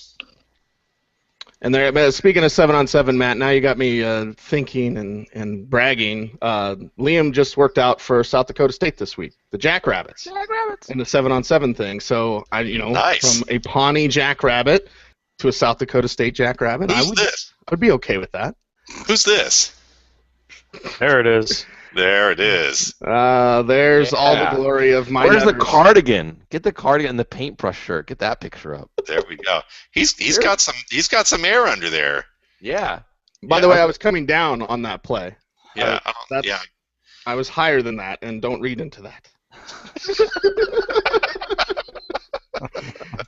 And there, speaking of 7-on-7, Matt, now you got me thinking and bragging. Liam just worked out for South Dakota State this week, the Jackrabbits. Jackrabbits. In the 7-on-7 thing. So nice. From a Pawnee Jackrabbit to a South Dakota State Jackrabbit, I would be okay with that. Who's this? There it is. There it is. There's all the glory of my. Where's the cardigan? Get the cardigan and the paintbrush shirt. Get that picture up. There we go. He's got some air under there. Yeah. By the way, I was coming down on that play. Yeah. I was higher than that, and don't read into that.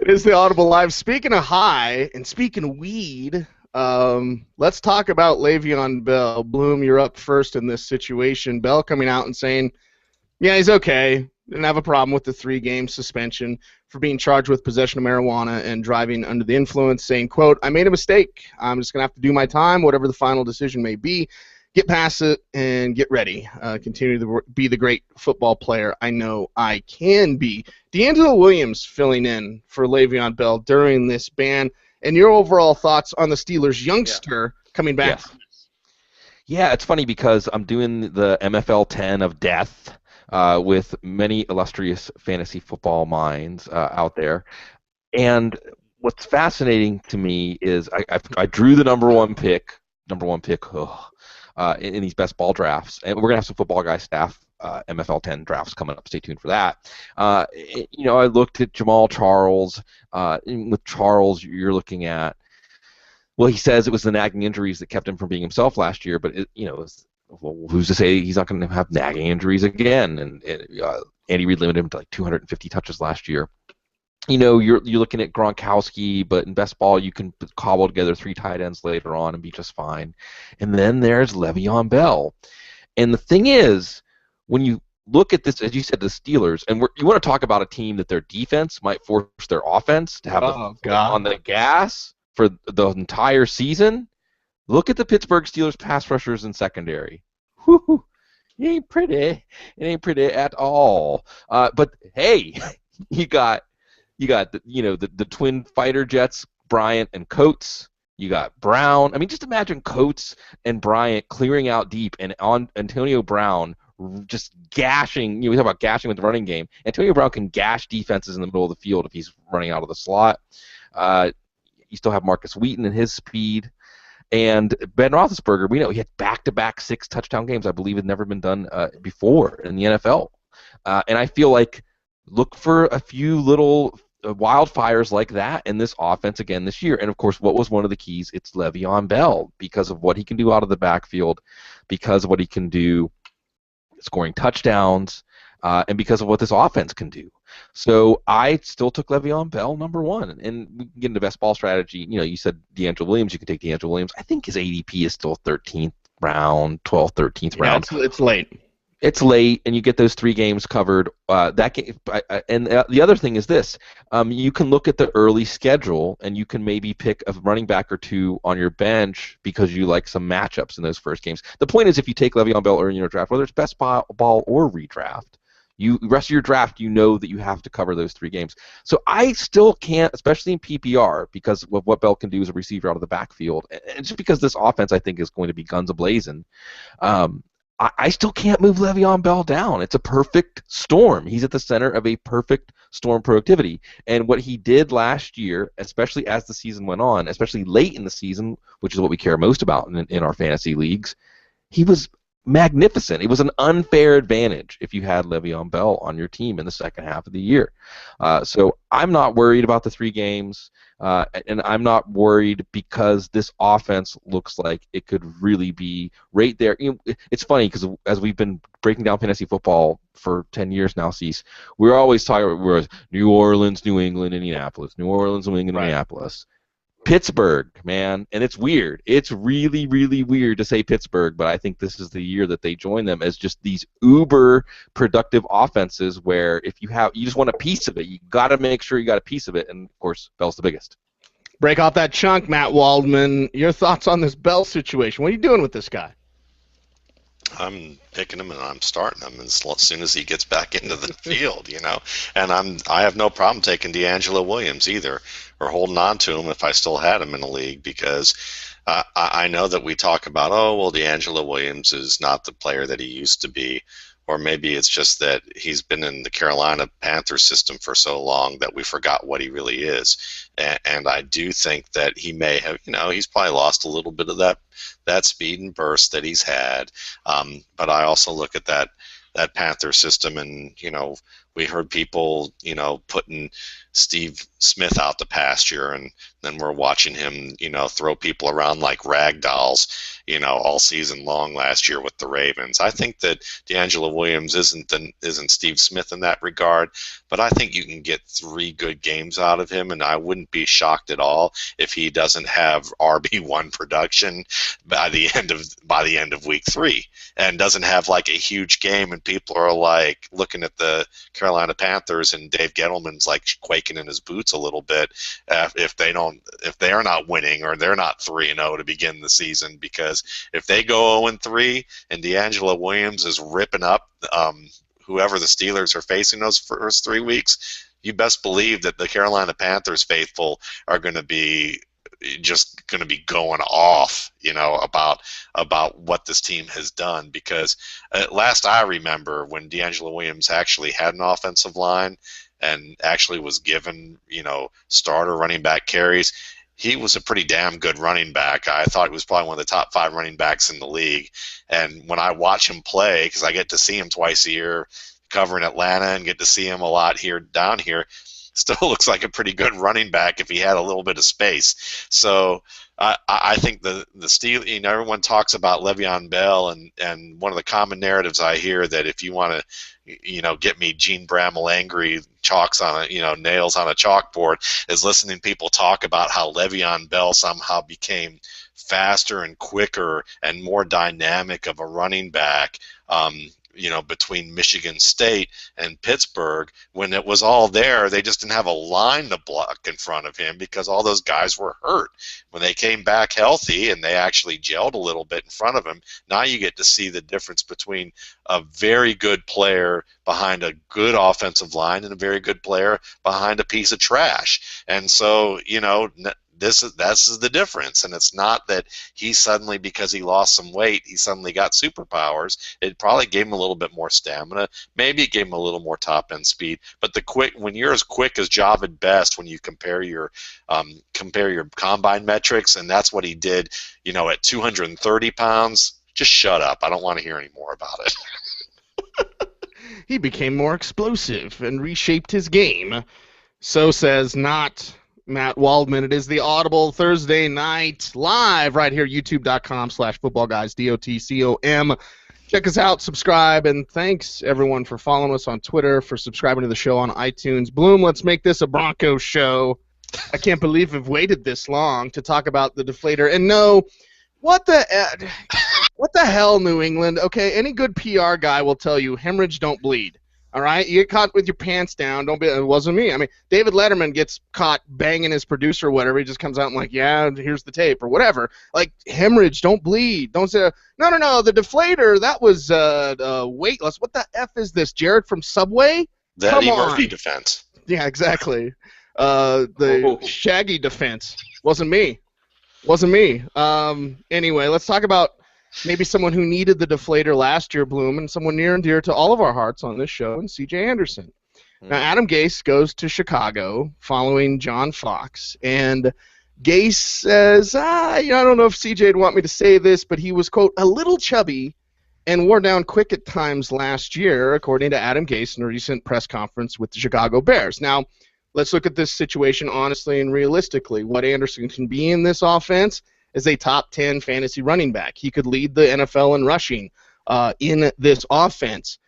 It is the Audible Live. Speaking of high and speaking of weed. Let's talk about Le'Veon Bell. Bloom, you're up first in this situation. Bell coming out and saying, yeah, he's okay. Didn't have a problem with the 3-game suspension for being charged with possession of marijuana and driving under the influence, saying, quote, I made a mistake. I'm just going to have to do my time, whatever the final decision may be. Get past it and get ready. Continue to be the great football player I know I can be. Leonard Williams filling in for Le'Veon Bell during this ban. And your overall thoughts on the Steelers' youngster coming back? Yes. Yeah, it's funny because I'm doing the MFL 10 of death with many illustrious fantasy football minds out there. And what's fascinating to me is I drew the number one pick in these best ball drafts. And we're going to have some football guy staff MFL 10 drafts coming up. Stay tuned for that. I looked at Jamal Charles. With Charles, you're looking at, well, he says it was the nagging injuries that kept him from being himself last year, but who's to say he's not going to have nagging injuries again? And Andy Reid limited him to like 250 touches last year. You're looking at Gronkowski, but in best ball you can cobble together 3 tight ends later on and be just fine. And then there's Le'Veon Bell. And the thing is, when you look at this, as you said, the Steelers, and you want to talk about a team that their defense might force their offense to have on the gas for the entire season, look at the Pittsburgh Steelers pass rushers and secondary. Whew, it ain't pretty. It ain't pretty at all. But hey, you got the twin fighter jets, Bryant and Coates. You got Brown. I mean, just imagine Coates and Bryant clearing out deep, and on Antonio Brown just gashing. We talk about gashing with the running game. Antonio Brown can gash defenses in the middle of the field if he's running out of the slot. You still have Marcus Wheaton and his speed. And Ben Roethlisberger, we know he had back-to-back 6 touchdown games. I believe had never been done before in the NFL. And I feel like look for a few little wildfires like that in this offense again this year. And, of course, what was one of the keys? It's Le'Veon Bell because of what he can do out of the backfield, because of what he can do scoring touchdowns, and because of what this offense can do. So I still took Le'Veon Bell number 1. And we can get into best ball strategy. You said Leonard Williams. You can take Leonard Williams. I think his ADP is still 13th round, 12th, 13th round. It's late. It's late, and you get those 3 games covered. That game, and the other thing is this: you can look at the early schedule, and you can maybe pick a running back or 2 on your bench because you like some matchups in those first games. The point is, if you take Le'Veon Bell early in your draft, whether it's best ball or redraft, Rest of your draft, you know that you have to cover those 3 games. So I still can't, especially in PPR, because of what Bell can do as a receiver out of the backfield, and just because this offense I think is going to be guns a-blazing. I still can't move Le'Veon Bell down. It's a perfect storm. He's at the center of a perfect storm productivity. And what he did last year, especially as the season went on, especially late in the season, which is what we care most about in our fantasy leagues, he was magnificent. It was an unfair advantage if you had Le'Veon Bell on your team in the second half of the year. So I'm not worried about the 3 games, and I'm not worried because this offense looks like it could really be right there. It's funny because as we've been breaking down fantasy football for 10 years now, Cease, we're always talking about New Orleans, New England, Indianapolis, New Orleans, New England, Indianapolis. Pittsburgh, man, and it's weird. It's really, really weird to say Pittsburgh, but I think this is the year that they join them as just these uber productive offenses where if you just want a piece of it, you got to make sure you got a piece of it, and of course, Bell's the biggest. Break off that chunk, Matt Waldman. Your thoughts on this Bell situation? What are you doing with this guy? I'm picking him and I'm starting him as soon as he gets back into the field, And I have no problem taking D'Angelo Williams either, or holding on to him if I still had him in the league, because I know that we talk about, D'Angelo Williams is not the player that he used to be, or maybe it's just that he's been in the Carolina Panthers system for so long that we forgot what he really is. And I do think that he may have, he's probably lost a little bit of that speed and burst that he's had. But I also look at that Panther system, and we heard people putting Steve Smith out to pasture, and then we're watching him throw people around like rag dolls all season long last year with the Ravens. I think that D'Angelo Williams isn't Steve Smith in that regard, but I think you can get 3 good games out of him, and I wouldn't be shocked at all if he doesn't have RB1 production by the end of week 3, and doesn't have like a huge game, and people are like looking at the Carolina Panthers and Dave Gettleman's like quaking in his boots a little bit if they are not winning, or they're not 3-0 to begin the season, because if they go 0-3 and D'Angelo Williams is ripping up whoever the Steelers are facing those first 3 weeks, you best believe that the Carolina Panthers faithful are going to be going off, about what this team has done. Because last I remember, when D'Angelo Williams actually had an offensive line and actually was given, starter running back carries, he was a pretty damn good running back. I thought he was probably one of the top 5 running backs in the league. And when I watch him play, because I get to see him twice a year covering Atlanta and get to see him a lot down here, still looks like a pretty good running back if he had a little bit of space. So I think the Steelers, everyone talks about Le'Veon Bell, and one of the common narratives I hear that if you want to, get me Gene Bramall angry, nails on a chalkboard, is listening to people talk about how Le'Veon Bell somehow became faster and quicker and more dynamic of a running back, between Michigan State and Pittsburgh. When it was all there, they just didn't have a line to block in front of him because all those guys were hurt. When they came back healthy and they actually gelled a little bit in front of him, now you get to see the difference between a very good player behind a good offensive line and a very good player behind a piece of trash. And so, that's the difference. And it's not that he suddenly, because he lost some weight, he suddenly got superpowers. It probably gave him a little bit more stamina. Maybe it gave him a little more top-end speed. But when you're as quick as Javid Best, when you compare your combine metrics, and that's what he did, at 230 pounds, just shut up. I don't want to hear any more about it. He became more explosive and reshaped his game. So says not Matt Waldman. It is the Audible Thursday night live right here, youtube.com/footballguys, DOTCOM. Check us out, subscribe, and thanks everyone for following us on Twitter, for subscribing to the show on iTunes. Bloom, let's make this a Broncos show. I can't believe we've waited this long to talk about the deflator. And no, what the hell, New England? Okay, any good PR guy will tell you hemorrhage don't bleed. All right, you get caught with your pants down. Don't be. It wasn't me. I mean, David Letterman gets caught banging his producer or whatever. He just comes out and like, yeah, here's the tape or whatever. Like hemorrhage, don't bleed. Don't say no. The deflator that was weightless. What the f is this, Jared from Subway? The Come Eddie on. Murphy defense. Yeah, exactly. The Shaggy defense wasn't me. Wasn't me. Anyway, let's talk about maybe someone who needed the deflator last year, Bloom, and someone near and dear to all of our hearts on this show, and C.J. Anderson. Now, Adam Gase goes to Chicago following John Fox, and Gase says, I don't know if C.J. would want me to say this, but he was, quote, a little chubby and wore down quick at times last year, according to Adam Gase in a recent press conference with the Chicago Bears. Now, let's look at this situation honestly and realistically. What Anderson can be in this offense is a top 10 fantasy running back. He could lead the NFL in rushing in this offense.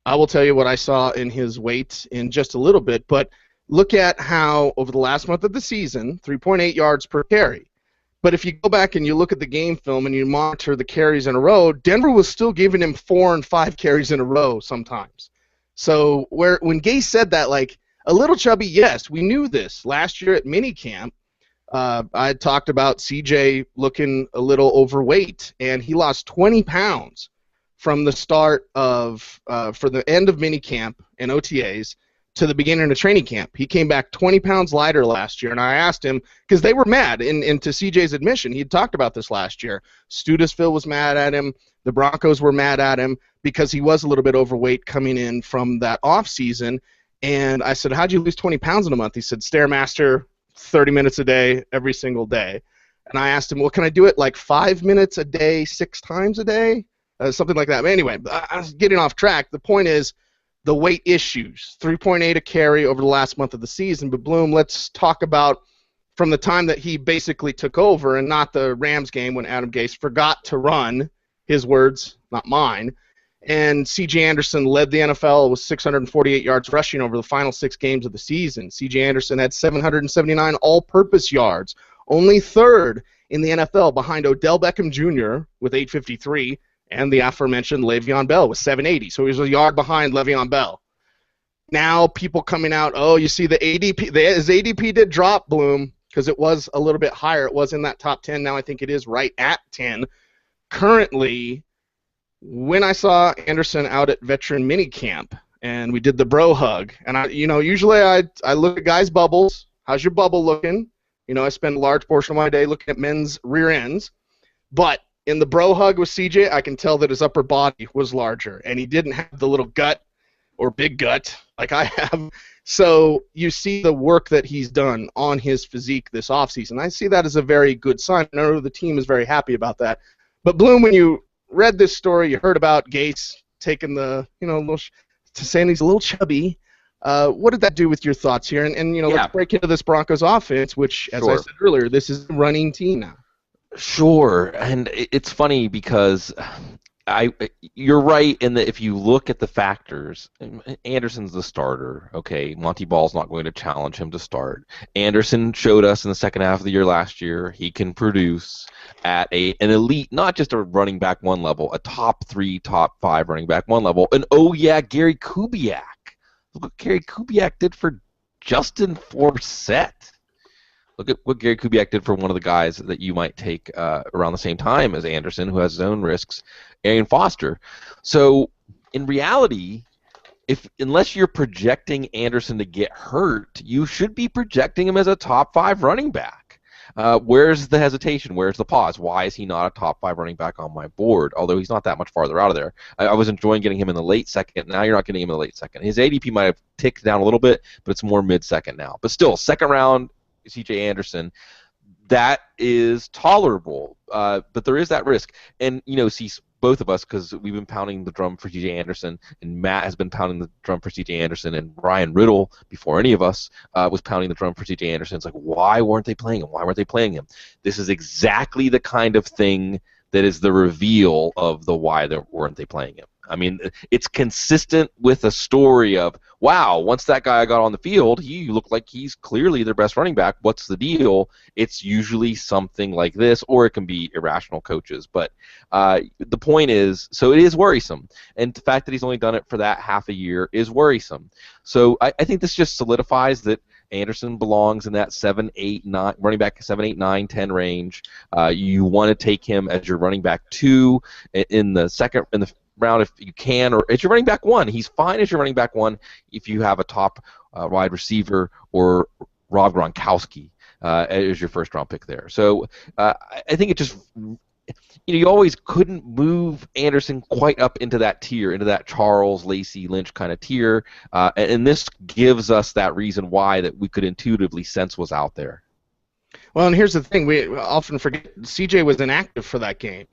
I will tell you what I saw in his weight in just a little bit, but look at how over the last month of the season, 3.8 yards per carry. But if you go back and you look at the game film and you monitor the carries in a row, Denver was still giving him 4 and 5 carries in a row sometimes. So when Gase said that, like, a little chubby, yes, we knew this. Last year at minicamp, I talked about CJ looking a little overweight, and he lost 20 pounds from the start of, for the end of minicamp and OTAs to the beginning of training camp. He came back 20 pounds lighter last year, and I asked him, because they were mad, and to CJ's admission, he had talked about this last year. Studesville was mad at him. The Broncos were mad at him because he was a little bit overweight coming in from that offseason. And I said, how'd you lose 20 pounds in a month? He said, Stairmaster, 30 minutes a day, every single day. And I asked him, well, can I do it like 5 minutes a day, 6 times a day? Something like that. But anyway, I was getting off track. The point is the weight issues, 3.8 a carry over the last month of the season. But Bloom, let's talk about from the time that he basically took over and not the Rams game when Adam Gase forgot to run, his words, not mine. And C.J. Anderson led the NFL with 648 yards rushing over the final 6 games of the season. C.J. Anderson had 779 all-purpose yards, only third in the NFL behind Odell Beckham Jr. with 853 and the aforementioned Le'Veon Bell with 780. So he was a yard behind Le'Veon Bell. Now people coming out, oh, you see the ADP. His ADP did drop, Bloom, because it was a little bit higher. It was in that top 10. Now I think it is right at 10. Currently, when I saw Anderson out at veteran minicamp and we did the bro hug, and usually I look at guys' bubbles. How's your bubble looking? I spend a large portion of my day looking at men's rear ends. But in the bro hug with CJ, I can tell that his upper body was larger, and he didn't have the little gut or big gut like I have. So you see the work that he's done on his physique this offseason. I see that as a very good sign. I know the team is very happy about that. But Bloom, when you read this story, you heard about Gase taking the, saying he's a little chubby. What did that do with your thoughts here? And let's break into this Broncos offense, which, as I said earlier, this is a running team now. Sure, and it's funny because you're right in that if you look at the factors, Anderson's the starter, okay? Monty Ball's not going to challenge him to start. Anderson showed us in the second half of the year last year he can produce at an elite, not just a running back one level, a top 3, top 5 running back one level. And Gary Kubiak. Look what Gary Kubiak did for Justin Forsett. Look at what Gary Kubiak did for one of the guys that you might take around the same time as Anderson, who has his own risks, Arian Foster. So, in reality, unless you're projecting Anderson to get hurt, you should be projecting him as a top 5 running back. Where's the hesitation? Where's the pause? Why is he not a top 5 running back on my board? Although he's not that much farther out of there. I was enjoying getting him in the late second. Now you're not getting him in the late second. His ADP might have ticked down a little bit, but it's more mid-second now. But still, second round, C.J. Anderson, that is tolerable. But there is that risk. And, see, both of us, because we've been pounding the drum for C.J. Anderson, and Matt has been pounding the drum for C.J. Anderson, and Ryan Riddle, before any of us, was pounding the drum for C.J. Anderson. It's like, why weren't they playing him? Why weren't they playing him? This is exactly the kind of thing that is the reveal of the why weren't they playing him. I mean, it's consistent with a story of, wow, once that guy got on the field, he looked like he's clearly their best running back. What's the deal? It's usually something like this, or it can be irrational coaches. But the point is, so it is worrisome. And the fact that he's only done it for that half a year is worrisome. So I think this just solidifies that Anderson belongs in that 7, 8, 9, running back 7, 8, 9, 10 range. You want to take him as your running back 2 in the round if you can, or as your running back 1. He's fine as your running back 1 if you have a top wide receiver or Rob Gronkowski as your first round pick there. So I think it just, you always couldn't move Anderson quite up into that tier, into that Charles, Lacey, Lynch kind of tier, and this gives us that reason why that we could intuitively sense was out there. Well, and here's the thing. We often forget CJ was inactive for that game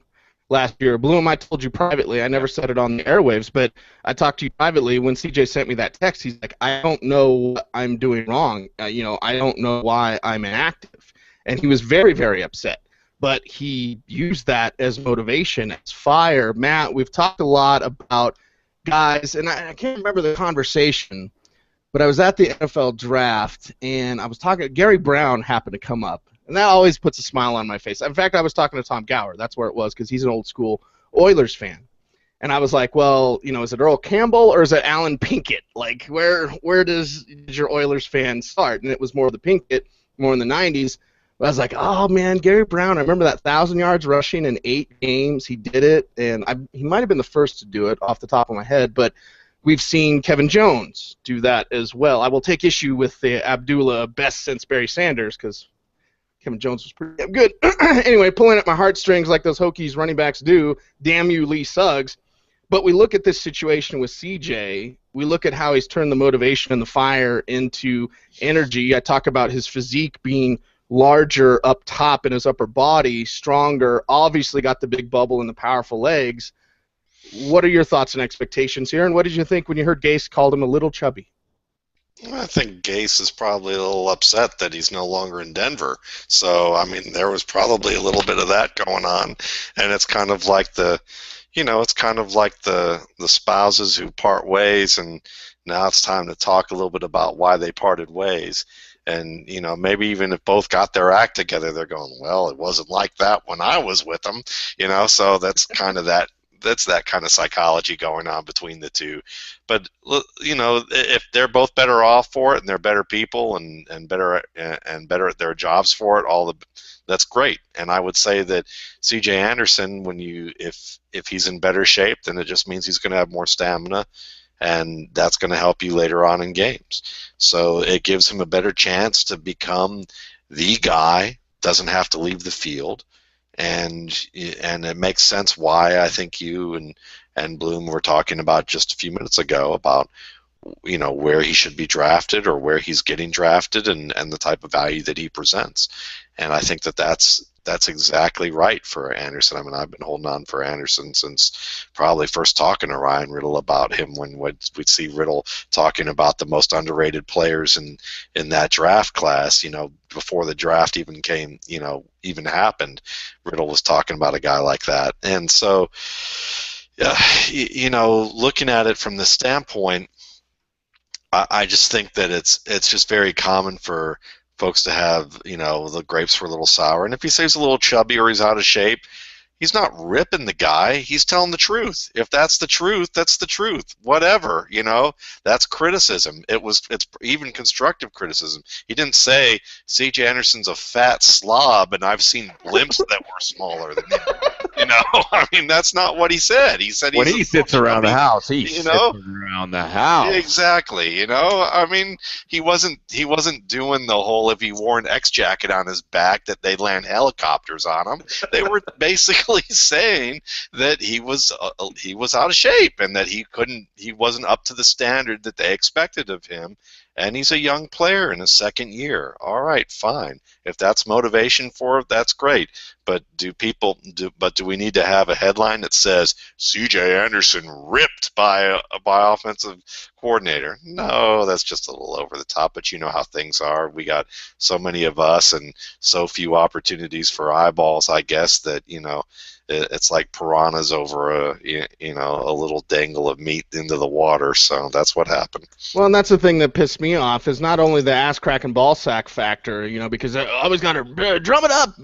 last year. Bloom, I told you privately. I never said it on the airwaves, but I talked to you privately. When CJ sent me that text, he's like, I don't know what I'm doing wrong. I don't know why I'm inactive. And he was very, very upset. But he used that as motivation, as fire. Matt, we've talked a lot about guys, and I can't remember the conversation, but I was at the NFL draft, and I was talking. Gary Brown happened to come up, and that always puts a smile on my face. In fact, I was talking to Tom Gower. That's where it was, because he's an old-school Oilers fan. And I was like, well, is it Earl Campbell or is it Alan Pinkett? Like, where does your Oilers fan start? And it was more the Pinkett, more in the 90s. I was like, oh, man, Gary Brown, I remember that 1,000 yards rushing in 8 games. He did it, and he might have been the first to do it off the top of my head, but we've seen Kevin Jones do that as well. I will take issue with the Abdullah best since Barry Sanders, because Kevin Jones was pretty damn good. Anyway, pulling at my heartstrings like those Hokies running backs do, damn you, Lee Suggs. But we look at this situation with CJ. We look at how he's turned the motivation and the fire into energy. I talk about his physique being larger up top in his upper body, stronger, obviously got the big bubble and the powerful legs. What are your thoughts and expectations here, and what did you think when you heard Gase called him a little chubby? I think Gase is probably a little upset that he's no longer in Denver. So, I mean, there was probably a little bit of that going on, and it's kind of like the spouses who part ways, and now it's time to talk a little bit about why they parted ways. And, maybe even if both got their act together, they're going, well, it wasn't like that when I was with them, so that's kind of that kind of psychology going on between the two. But, if they're both better off for it and they're better people and better at their jobs for it, that's great. And I would say that C.J. Anderson, if he's in better shape, then it just means he's going to have more stamina, and that's going to help you later on in games. So it gives him a better chance to become the guy, doesn't have to leave the field, and it makes sense why I think you and Bloom were talking about just a few minutes ago about where he should be drafted or where he's getting drafted and the type of value that he presents. And I think that's exactly right for Anderson. I mean, I've been holding on for Anderson since probably first talking to Ryan Riddle about him when we'd see Riddle talking about the most underrated players in that draft class. Before the draft even happened, Riddle was talking about a guy like that. And so, looking at it from the standpoint, I just think that it's just very common for folks to have, the grapes were a little sour. And if he says a little chubby or he's out of shape, he's not ripping the guy. He's telling the truth. If that's the truth, that's the truth. Whatever, that's criticism. It's even constructive criticism. He didn't say C.J. Anderson's a fat slob, and I've seen blimps that were smaller than him. I mean, that's not what he said. He said when he sits around the house, sits around the house. Exactly. I mean, he wasn't doing the whole if he wore an X jacket on his back that they'd land helicopters on him. They were basically saying that he was out of shape and that he wasn't up to the standard that they expected of him. And he's a young player in his second year. All right, fine. If that's motivation for it, that's great. But do we need to have a headline that says C.J. Anderson ripped by offensive coordinator? No, that's just a little over the top. But you know how things are. We got so many of us and so few opportunities for eyeballs, I guess, that it's like piranhas over a little dangle of meat into the water. So that's what happened. Well, and that's the thing that pissed me off is not only the ass crack and ball sack factor, because I always got to drum it up,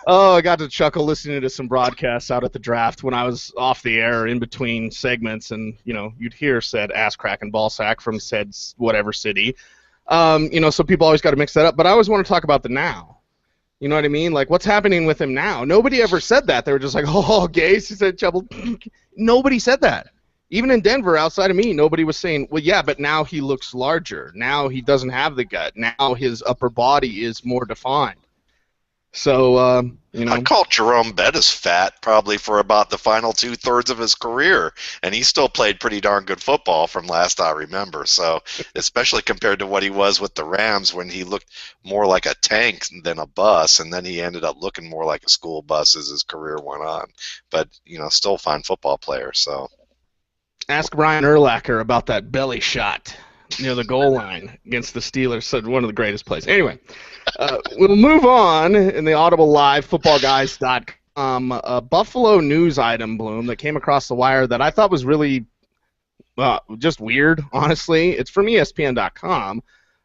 Oh, I got to chuckle listening to some broadcasts out at the draft when I was off the air in between segments, and you'd hear said ass crack and ball sack from said whatever city. So people always got to mix that up. But I always want to talk about the now. You know what I mean? Like, what's happening with him now? Nobody ever said that. They were just like, oh, Gase, he said trouble. Nobody said that. Even in Denver, outside of me, nobody was saying, well, yeah, but now he looks larger. Now he doesn't have the gut. Now his upper body is more defined. So, I called Jerome Bettis fat probably for about the final 2/3 of his career, and he still played pretty darn good football from last I remember. So, especially compared to what he was with the Rams when he looked more like a tank than a bus, and then he ended up looking more like a school bus as his career went on. But, still a fine football player. So, ask Brian Urlacher about that belly shot near the goal line against the Steelers. So one of the greatest plays. Anyway, we'll move on in the Audible Live, footballguys.com, a Buffalo news item, Bloom, that came across the wire that I thought was really just weird, honestly. It's from ESPN.com.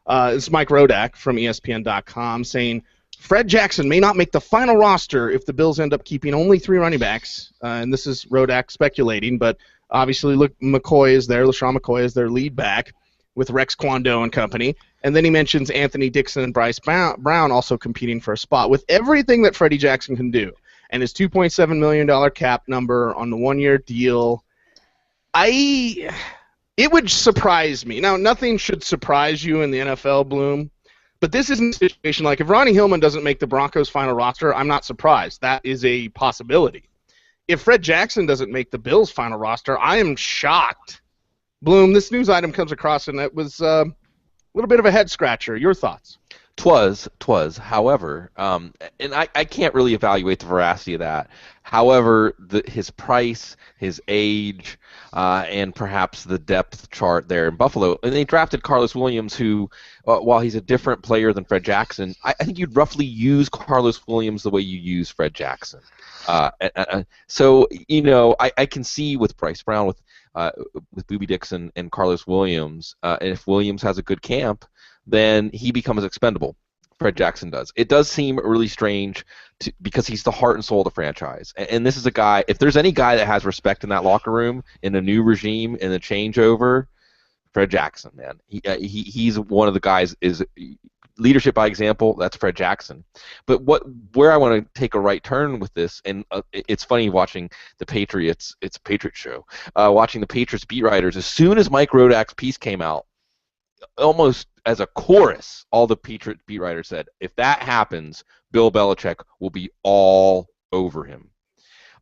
It's Mike Rodak from ESPN.com saying, Fred Jackson may not make the final roster if the Bills end up keeping only 3 running backs. And this is Rodak speculating, but obviously look, McCoy is there. LaShawn McCoy is their lead back with Rex Kwando and company. And then he mentions Anthony Dixon and Bryce Brown also competing for a spot. With everything that Freddie Jackson can do and his $2.7 million cap number on the one-year deal, it would surprise me. Now, nothing should surprise you in the NFL, Bloom, but this isn't a situation like if Ronnie Hillman doesn't make the Broncos' final roster, I'm not surprised. That is a possibility. If Fred Jackson doesn't make the Bills' final roster, I am shocked. Bloom, this news item comes across, and it was a little bit of a head-scratcher. Your thoughts? Twas. However, and I can't really evaluate the veracity of that. However, his price, his age, and perhaps the depth chart there in Buffalo, and they drafted Carlos Williams, who, while he's a different player than Fred Jackson, I think you'd roughly use Carlos Williams the way you use Fred Jackson. So, I can see with Bryce Brown, with Boobie Dixon and Carlos Williams, and if Williams has a good camp, then he becomes expendable. Fred Jackson does. It does seem really strange because he's the heart and soul of the franchise. And this is a guy, if there's any guy that has respect in that locker room, in a new regime, in the changeover, Fred Jackson, man. He's one of the guys, is leadership by example, that's Fred Jackson. But where I want to take a right turn with this, and it's funny watching the Patriots, it's a Patriot show, watching the Patriots beat writers, as soon as Mike Rodak's piece came out, almost as a chorus, all the Patriot beat writers said, if that happens, Bill Belichick will be all over him.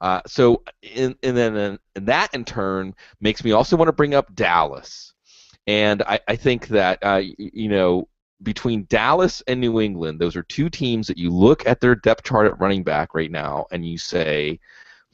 And that in turn makes me also want to bring up Dallas. And I think that, between Dallas and New England, those are two teams that you look at their depth chart at running back right now and you say,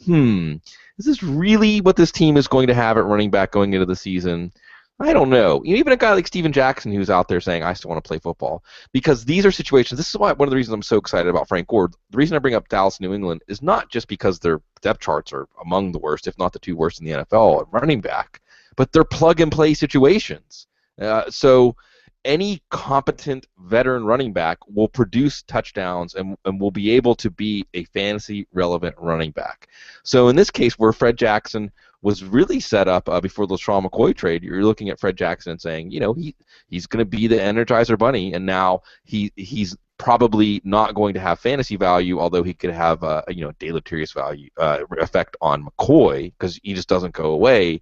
is this really what this team is going to have at running back going into the season? I don't know. Even a guy like Steven Jackson who's out there saying, I still want to play football. Because these are situations, this is why one of the reasons I'm so excited about Frank Gore. The reason I bring up Dallas and New England is not just because their depth charts are among the worst, if not the 2 worst in the NFL at running back, but they're plug-and-play situations. So any competent veteran running back will produce touchdowns and will be able to be a fantasy-relevant running back. So in this case, where Fred Jackson was really set up before the LaShawn McCoy trade, you're looking at Fred Jackson and saying, he's going to be the Energizer Bunny, and now he's probably not going to have fantasy value, although he could have a deleterious value effect on McCoy because he just doesn't go away.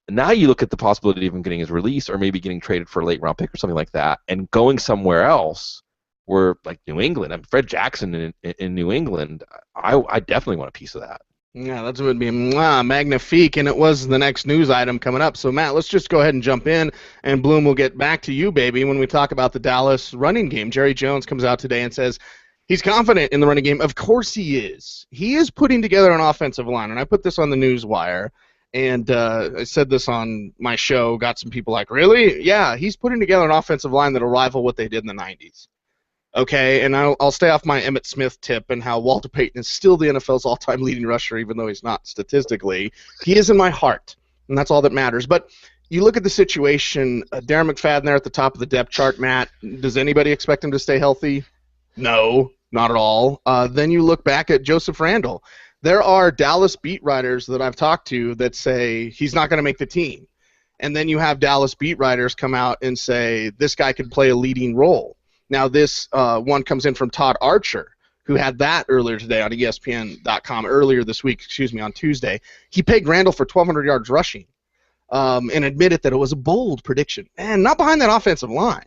Now you look at the possibility of him getting his release or maybe getting traded for a late round pick or something like that and going somewhere else where, like New England, Fred Jackson in New England, I definitely want a piece of that. Yeah, that's would be magnifique, and it was the next news item coming up. So, Matt, let's just go ahead and jump in, and Bloom will get back to you, baby, when we talk about the Dallas running game. Jerry Jones comes out today and says he's confident in the running game. Of course he is. He is putting together an offensive line, and I put this on the news wire, and I said this on my show, got some people like, really? Yeah, he's putting together an offensive line that will rival what they did in the 90s. Okay, and I'll stay off my Emmitt Smith tip and how Walter Payton is still the NFL's all-time leading rusher, even though he's not statistically. He is in my heart, and that's all that matters. But you look at the situation, Darren McFadden there at the top of the depth chart, Matt. Does anybody expect him to stay healthy? No, not at all. Then you look back at Joseph Randle. There are Dallas beat writers that I've talked to that say he's not going to make the team. And then you have Dallas beat writers come out and say this guy could play a leading role. Now, this one comes in from Todd Archer, who had that earlier today on ESPN.com, earlier this week, on Tuesday. He pegged Randall for 1,200 yards rushing and admitted that it was a bold prediction. And not behind that offensive line.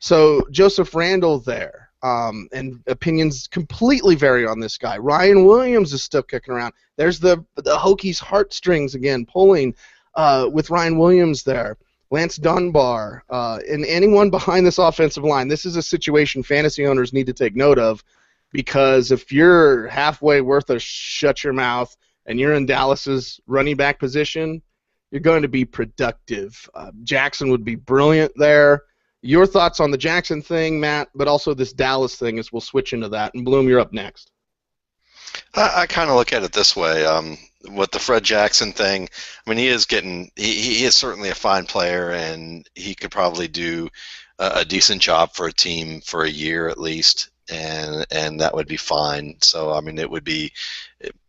So Joseph Randall there, and opinions completely vary on this guy. Ryan Williams is still kicking around. There's the Hokies heartstrings again pulling with Ryan Williams there. Lance Dunbar, and anyone behind this offensive line. This is a situation fantasy owners need to take note of, because if you're halfway worth of shut your mouth and you're in Dallas's running back position, you're going to be productive. Jackson would be brilliant there. Your thoughts on the Jackson thing, Matt, but also this Dallas thing as we'll switch into that. And Bloom, you're up next. I kind of look at it this way. With the Fred Jackson thing, I mean, he is certainly a fine player, and he could probably do a decent job for a team for a year at least, and that would be fine. So, I mean, it would be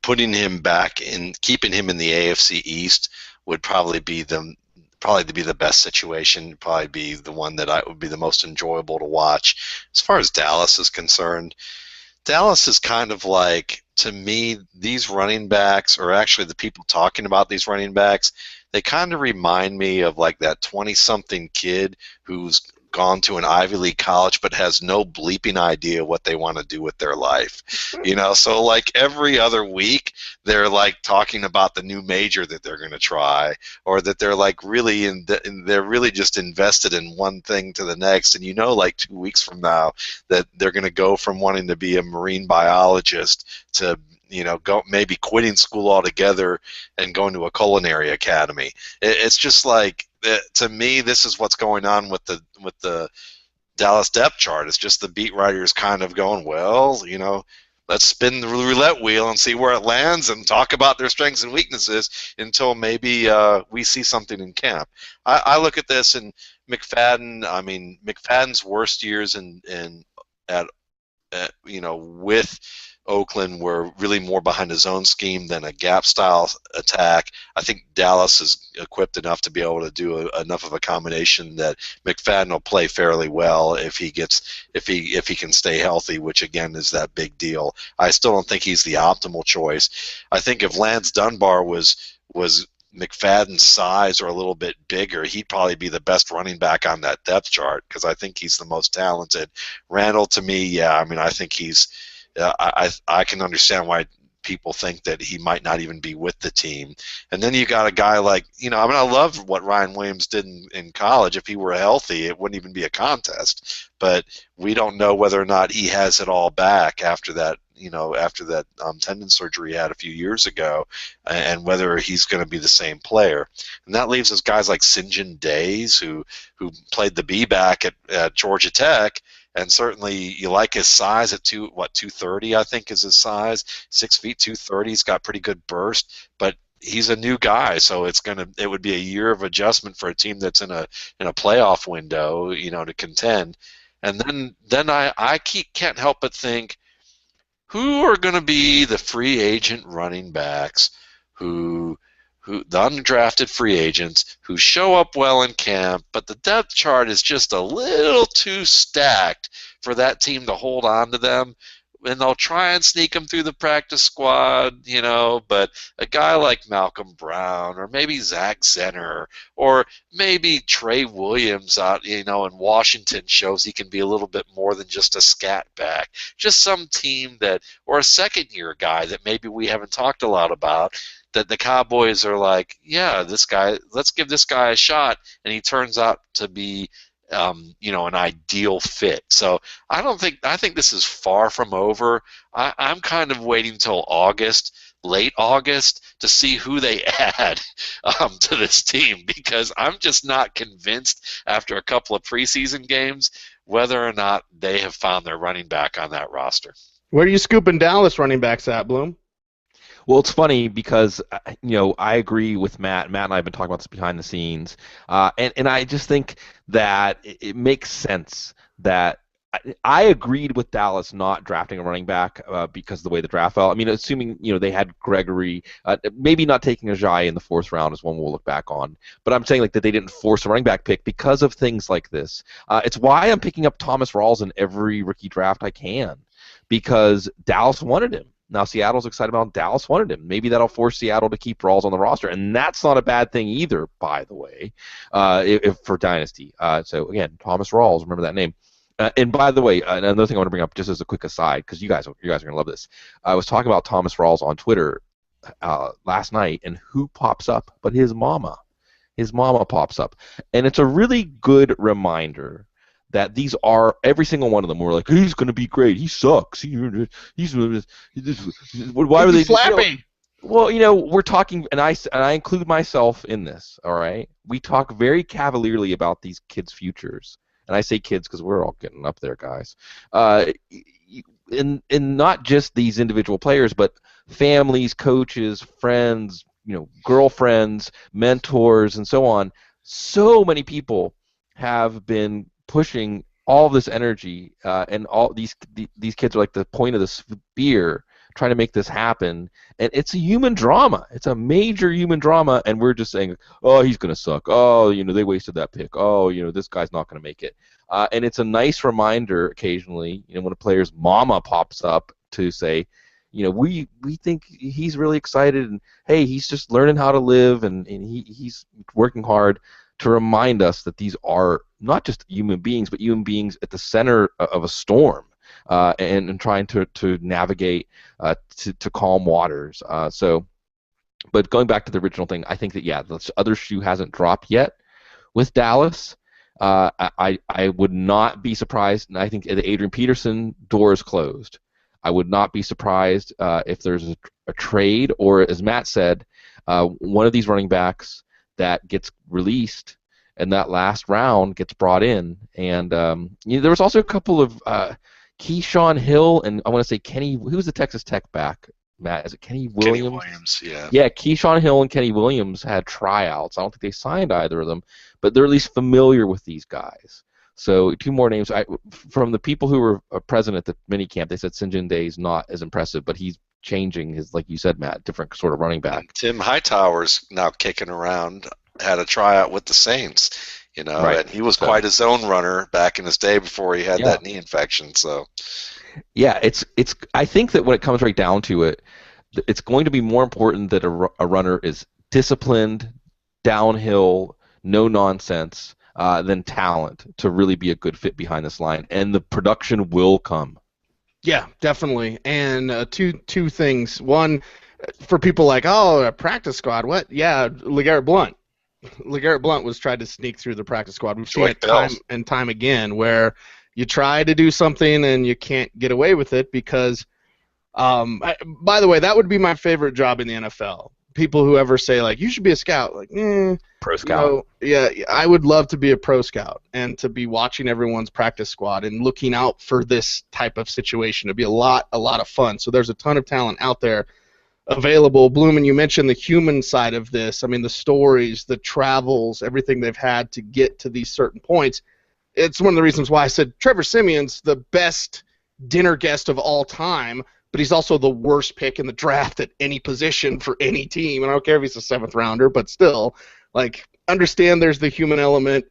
putting him back in, keeping him in the AFC East would probably be the best situation, probably be the one that would be the most enjoyable to watch. As far as Dallas is concerned, Dallas is kind of like, to me, these running backs, or actually the people talking about these running backs, they kind of remind me of like that 20-something kid who's gone to an Ivy League college but has no bleeping idea what they want to do with their life. You know, so like every other week they're like talking about the new major that they're going to try, or that they're like really they're really just invested in one thing to the next, and you know, like 2 weeks from now that they're going to go from wanting to be a marine biologist to, you know, maybe quitting school altogether and going to a culinary academy. It's just like, to me, this is what's going on with the Dallas depth chart. It's just the beat writers kind of going, well, you know, let's spin the roulette wheel and see where it lands and talk about their strengths and weaknesses until maybe we see something in camp. I look at this, and McFadden, I mean, McFadden's worst years at you know, with Oakland were really more behind his own scheme than a gap-style attack. I think Dallas is equipped enough to be able to do enough of a combination that McFadden will play fairly well if he can stay healthy, which again is that big deal. I still don't think he's the optimal choice. I think if Lance Dunbar was McFadden's size or a little bit bigger, he'd probably be the best running back on that depth chart, because I think he's the most talented. Randall, to me, yeah, I mean, I think he's I can understand why people think that he might not even be with the team. And then you got a guy like, you know, I mean, I love what Ryan Williams did in college. If he were healthy, it wouldn't even be a contest. But we don't know whether or not he has it all back after that, you know, tendon surgery he had a few years ago, and whether he's going to be the same player. And that leaves us guys like Sinjin Days, who played the B-back at Georgia Tech. And certainly you like his size at 230, I think is his size, 6 feet 230. He's got pretty good burst, but he's a new guy, so it would be a year of adjustment for a team that's in a playoff window, you know, to contend. And then I can't help but think, who are going to be the free agent running backs who the undrafted free agents who show up well in camp, but the depth chart is just a little too stacked for that team to hold on to them? and they'll try and sneak him through the practice squad, but a guy like Malcolm Brown or maybe Zach Zenner or maybe Trey Williams out, in Washington shows he can be a little bit more than just a scat back. Just some team or a second-year guy that maybe we haven't talked a lot about, that the Cowboys are like, yeah, this guy, let's give this guy a shot, and he turns out to be an ideal fit. So I think this is far from over. I'm kind of waiting till August, late August, to see who they add to this team, because I'm just not convinced after a couple of preseason games whether or not they have found their running back on that roster. Where are you scooping Dallas running backs at, Bloom? Well, it's funny because, I agree with Matt. Matt and I have been talking about this behind the scenes. And I just think that it makes sense that I agreed with Dallas not drafting a running back because of the way the draft fell. I mean, assuming, they had Gregory, maybe not taking Ajayi in the 4th round is one we'll look back on. But I'm saying that they didn't force a running back pick because of things like this. It's why I'm picking up Thomas Rawls in every rookie draft I can, because Dallas wanted him. Now Seattle's excited about him. Dallas wanted him. Maybe that'll force Seattle to keep Rawls on the roster, and that's not a bad thing either, by the way, if for Dynasty. So again, Thomas Rawls, remember that name. And by the way, another thing I want to bring up just as a quick aside, because you guys are going to love this. I was talking about Thomas Rawls on Twitter last night, and who pops up but his mama? His mama pops up, and it's a really good reminder that these are, every single one of them were like, he's going to be great. He sucks. Why are they slapping? Well, we're talking, and I include myself in this. All right, we talk very cavalierly about these kids' futures, and I say kids because we're all getting up there, guys. In not just these individual players, but families, coaches, friends, girlfriends, mentors, and so on. So many people have been pushing all this energy, and all these kids are like the point of the spear, trying to make this happen. And it's a human drama. It's a major human drama, and we're just saying, oh, he's going to suck. Oh, they wasted that pick. Oh, this guy's not going to make it. And it's a nice reminder occasionally, when a player's mama pops up to say, we think he's really excited, and hey, he's just learning how to live, and he's working hard, to remind us that these are not just human beings, but human beings at the center of a storm, and trying to navigate to calm waters. But going back to the original thing, I think that, yeah, the other shoe hasn't dropped yet with Dallas. I would not be surprised, and I think the Adrian Peterson door is closed. I would not be surprised if there's a trade, or, as Matt said, one of these running backs that gets released and that last round gets brought in. And there was also a couple of Keyshawn Hill and I want to say Kenny. Who's the Texas Tech back? Matt, is it Kenny Williams? Kenny Williams, yeah. Yeah, Keyshawn Hill and Kenny Williams had tryouts. I don't think they signed either of them, but they're at least familiar with these guys. So 2 more names. From the people who were present at the minicamp, they said Sinjin Day is not as impressive, but he's changing his, like you said, Matt, different sort of running back. And Tim Hightower's now kicking around, had a tryout with the Saints, right. And he was quite his own runner back in his day before he had that knee infection. So, yeah, it's. I think that when it comes right down to it, it's going to be more important that a runner is disciplined, downhill, no nonsense, than talent to really be a good fit behind this line, and the production will come. Yeah, definitely. And two things. One, for people like, oh, a practice squad, what? Yeah, LeGarrette Blount. LeGarrette Blount was tried to sneak through the practice squad. We've seen it time and time again where you try to do something and you can't get away with it because, by the way, that would be my favorite job in the NFL. People who ever say, like, you should be a scout. Like, pro scout. Yeah, I would love to be a pro scout and to be watching everyone's practice squad and looking out for this type of situation. It'd be a lot of fun. So there's a ton of talent out there available. Bloom, and you mentioned the human side of this. I mean, the stories, the travels, everything they've had to get to these certain points. It's one of the reasons why I said Trevor Siemian's the best dinner guest of all time, but he's also the worst pick in the draft at any position for any team. And I don't care if he's a 7th rounder, but still, like, understand there's the human element.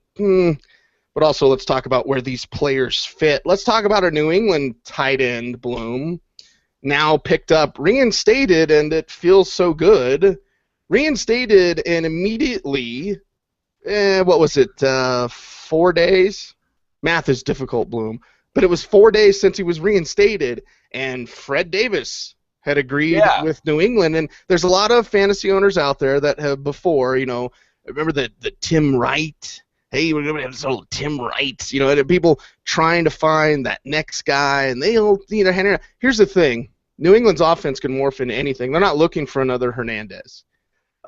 but also let's talk about where these players fit. Let's talk about a New England tight end, Bloom, now picked up, reinstated, and it feels so good. Reinstated and immediately, what was it, 4 days? Math is difficult, Bloom. But it was 4 days since he was reinstated, and Fred Davis had agreed with New England. And there's a lot of fantasy owners out there that have before, remember the Tim Wright? Hey, we're going to have this old Tim Wright. And people trying to find that next guy, and they'll, here's the thing. New England's offense can morph into anything. They're not looking for another Hernandez.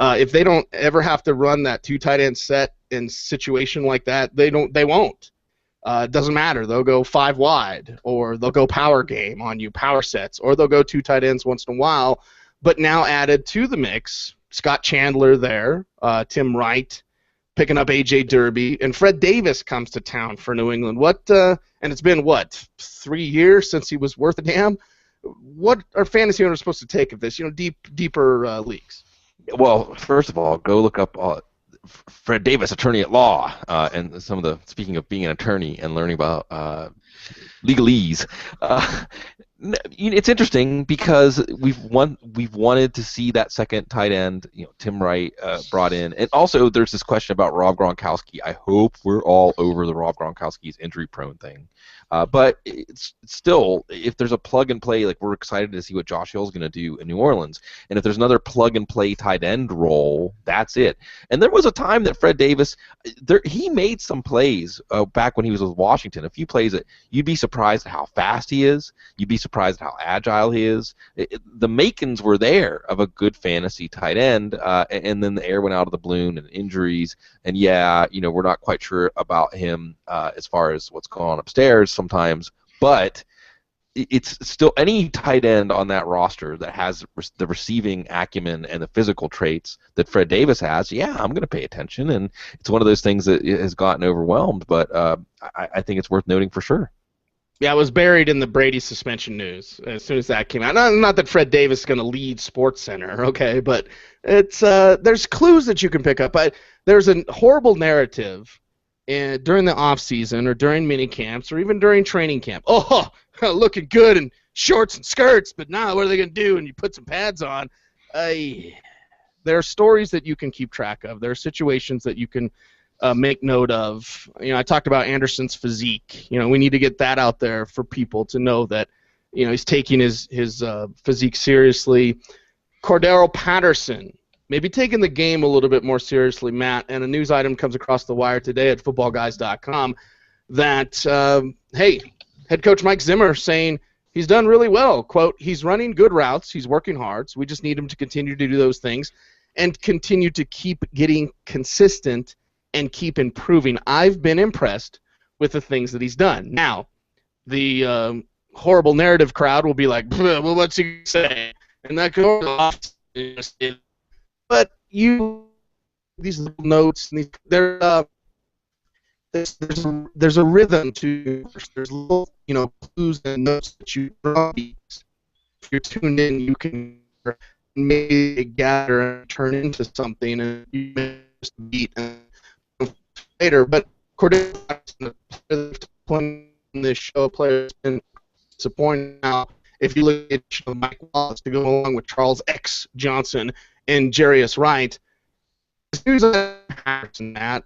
If they don't ever have to run that 2 tight end set in situation like that, they won't. It doesn't matter. They'll go 5 wide, or they'll go power game on you, power sets, or they'll go 2 tight ends once in a while. But now added to the mix, Scott Chandler there, Tim Wright, picking up A.J. Derby, and Fred Davis comes to town for New England. And it's been, 3 years since he was worth a damn? What are fantasy owners supposed to take of this, deeper leagues? Well, first of all, go look up Fred Davis, attorney at law, and some of the, speaking of being an attorney and learning about legalese. It's interesting because we've wanted to see that second tight end, Tim Wright brought in, and also there's this question about Rob Gronkowski. I hope we're all over the Rob Gronkowski's injury-prone thing, but it's still, if there's a plug-and-play, like we're excited to see what Josh Hill's going to do in New Orleans, and if there's another plug-and-play tight end role, that's it. And there was a time that Fred Davis, he made some plays back when he was with Washington, a few plays that you'd be surprised at how fast he is, you'd be surprised at how agile he is. The makings were there of a good fantasy tight end, and then the air went out of the balloon and injuries, and we're not quite sure about him as far as what's going on upstairs sometimes, but it's still any tight end on that roster that has the receiving acumen and the physical traits that Fred Davis has. I'm going to pay attention, and it's one of those things that has gotten overwhelmed, but I think it's worth noting for sure. Yeah, it was buried in the Brady suspension news as soon as that came out. Not that Fred Davis is going to lead SportsCenter, okay, but it's there's clues that you can pick up. But there's a horrible narrative during the off season or during mini camps or even during training camp. Oh, looking good in shorts and skirts, but now what are they going to do? And you put some pads on. There are stories that you can keep track of. There are situations that you can make note of. I talked about Anderson's physique. We need to get that out there for people to know that, he's taking his physique seriously. Cordarrelle Patterson, maybe taking the game a little bit more seriously, Matt. And a news item comes across the wire today at footballguys.com that, hey, head coach Mike Zimmer saying he's done really well. Quote, he's running good routes. He's working hard. So we just need him to continue to do those things and continue to keep getting consistent and keep improving. I've been impressed with the things that he's done. Now, the horrible narrative crowd will be like, well, what's he say? And that goes off. But these little notes, there's a rhythm to. There's little, clues and notes that you draw. If you're tuned in, you can maybe gather and turn into something, and you miss the beat later. But Cordarrelle, playing this show, players been disappointing. Now, if you look at Mike Wallace to go along with Charles X. Johnson and Jarius Wright, Matt,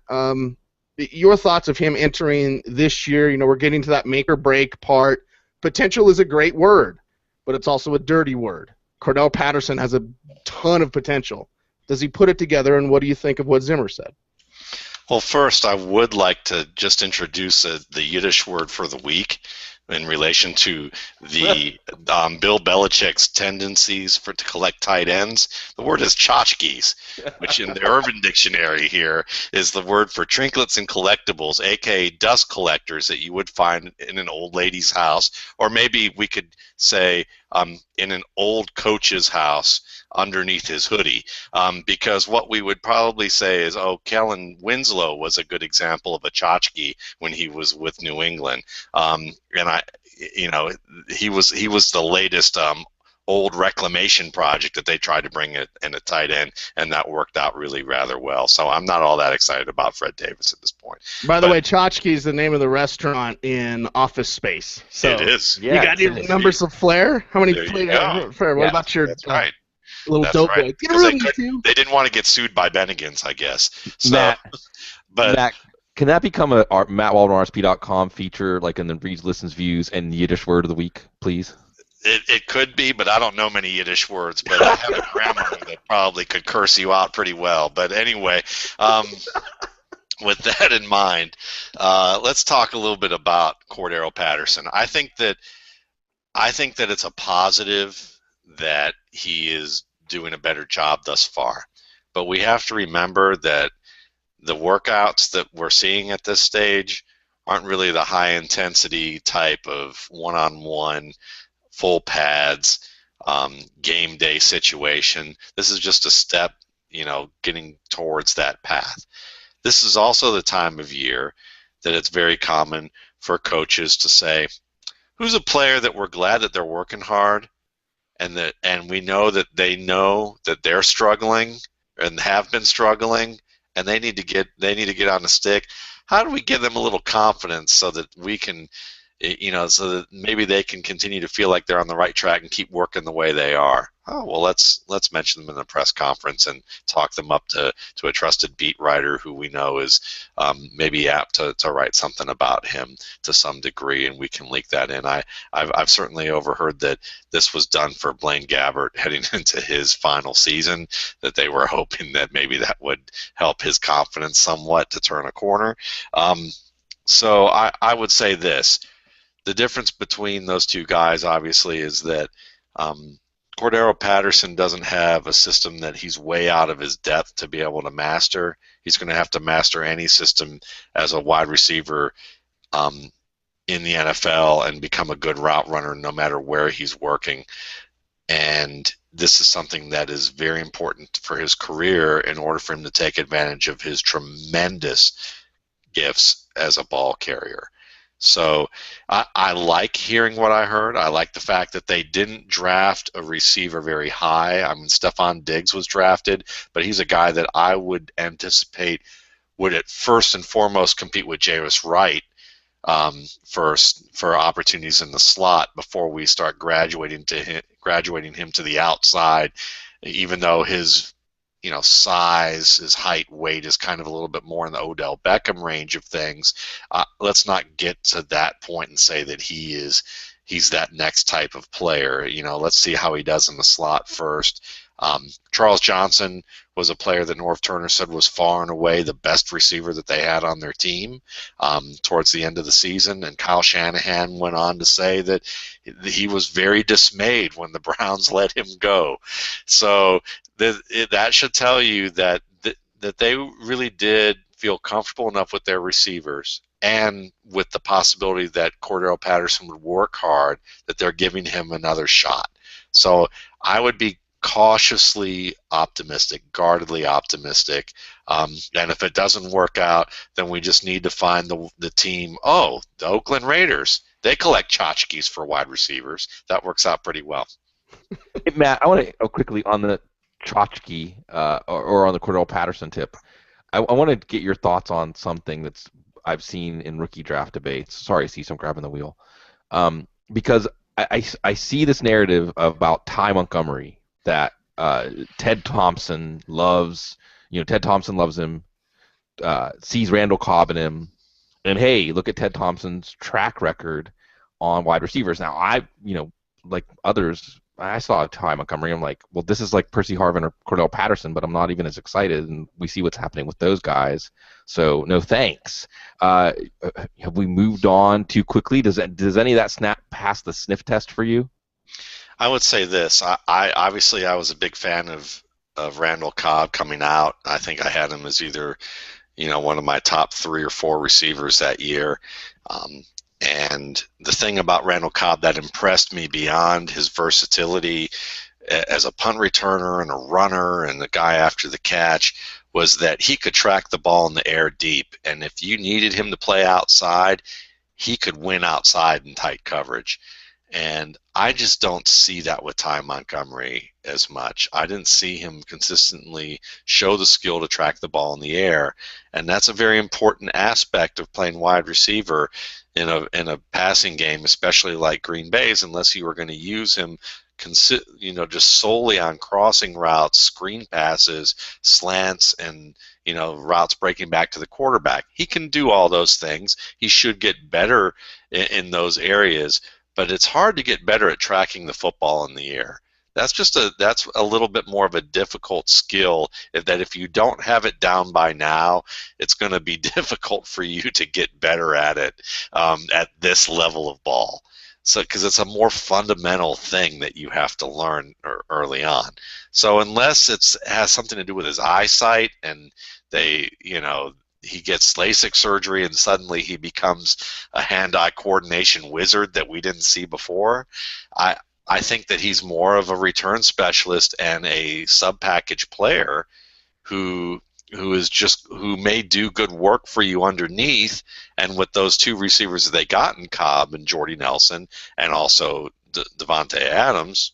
your thoughts of him entering this year? We're getting to that make or break part. Potential is a great word, but it's also a dirty word. Cordarrelle Patterson has a ton of potential. Does he put it together, and what do you think of what Zimmer said? Well, first, I would like to just introduce the Yiddish word for the week in relation to the Bill Belichick's tendencies to collect tight ends. The word is tchotchkes, which in the Urban Dictionary here is the word for trinkets and collectibles, a.k.a. dust collectors that you would find in an old lady's house, or maybe we could say in an old coach's house underneath his hoodie, because what we would probably say is, Kellen Winslow was a good example of a tchotchke when he was with New England, and he was the latest old reclamation project that they tried to bring in a tight end, and that worked out really rather well. So I'm not all that excited about Fred Davis at this point. By the way, Tchotchke is the name of the restaurant in Office Space. So it is. You got any numbers of Flair? How many Flair? What about your right. little dope boy? Get a room, they didn't want to get sued by Bennigan's, I guess. So, Matt, can that become a MattWaldmanRSP.com feature, like in the Reads, Listens, Views, and Yiddish Word of the Week, please? It could be, but I don't know many Yiddish words. But I have a grandmother that probably could curse you out pretty well. But anyway, with that in mind, let's talk a little bit about Cordarrelle Patterson. I think that it's a positive that he is doing a better job thus far. But we have to remember that the workouts that we're seeing at this stage aren't really the high-intensity type of one-on-one, full pads, game day situation. This is just a step, getting towards that path. This is also the time of year that it's very common for coaches to say, who's a player that we're glad that they're working hard and we know that they're struggling and have been struggling and they need to get on the stick. How do we give them a little confidence so that we can, so that maybe they can continue to feel like they're on the right track and keep working the way they are? Oh, well, let's mention them in the press conference and talk them up to a trusted beat writer who we know is maybe apt to write something about him to some degree, and we can leak that in. I've certainly overheard that this was done for Blaine Gabbert heading into his final season, that they were hoping that maybe that would help his confidence somewhat to turn a corner. So I would say this. The difference between those two guys, obviously, is that Cordarrelle Patterson doesn't have a system that he's way out of his depth to be able to master. He's going to have to master any system as a wide receiver in the NFL and become a good route runner no matter where he's working. And this is something that is very important for his career in order for him to take advantage of his tremendous gifts as a ball carrier. So I like hearing what I heard. I like the fact that they didn't draft a receiver very high. I mean, Stephon Diggs was drafted, but he's a guy that I would anticipate would at first and foremost compete with Jairus Wright for opportunities in the slot before we start graduating him to the outside, even though his size, his height, weight is kind of a little bit more in the Odell Beckham range of things. Let's not get to that point and say that he's that next type of player. Let's see how he does in the slot first. Charles Johnson was a player that Norv Turner said was far and away the best receiver that they had on their team towards the end of the season, and Kyle Shanahan went on to say that he was very dismayed when the Browns let him go. So that should tell you that they really did feel comfortable enough with their receivers and with the possibility that Cordarrelle Patterson would work hard, that they're giving him another shot. So I would be cautiously optimistic, guardedly optimistic, and if it doesn't work out, then we just need to find the team. Oh, the Oakland Raiders, they collect tchotchkes for wide receivers. That works out pretty well. Hey, Matt, I want to quickly on the tchotchke or on the Cordarrelle Patterson tip. I want to get your thoughts on something that's I've seen in rookie draft debates. Sorry, Cece, I'm grabbing the wheel. Because I see this narrative about Ty Montgomery that Ted Thompson loves. Ted Thompson loves him, sees Randall Cobb in him, and hey, look at Ted Thompson's track record on wide receivers. Now, like others, I saw Ty Montgomery. I'm like, well, this is like Percy Harvin or Cordarrelle Patterson, but I'm not even as excited. And we see what's happening with those guys. So no thanks. Have we moved on too quickly? Does any of that snap past the sniff test for you? I would say this. I obviously was a big fan of Randall Cobb coming out. I think I had him as either one of my top 3 or 4 receivers that year. And the thing about Randall Cobb that impressed me beyond his versatility as a punt returner and a runner and the guy after the catch was that he could track the ball in the air deep. And if you needed him to play outside, he could win outside in tight coverage. And I just don't see that with Ty Montgomery as much. I didn't see him consistently show the skill to track the ball in the air, and that's a very important aspect of playing wide receiver in a passing game, especially like Green Bay's, unless you were going to use him just solely on crossing routes, screen passes, slants, and routes breaking back to the quarterback. He can do all those things. He should get better in those areas, but it's hard to get better at tracking the football in the air. That's a little bit more of a difficult skill. If you don't have it down by now, it's going to be difficult for you to get better at it at this level of ball. So, because it's a more fundamental thing that you have to learn early on. So unless it has something to do with his eyesight, and he gets LASIK surgery and suddenly he becomes a hand-eye coordination wizard that we didn't see before, I think that he's more of a return specialist and a sub-package player who may do good work for you underneath. And with those two receivers that they got in Cobb and Jordy Nelson, and also Devontae Adams,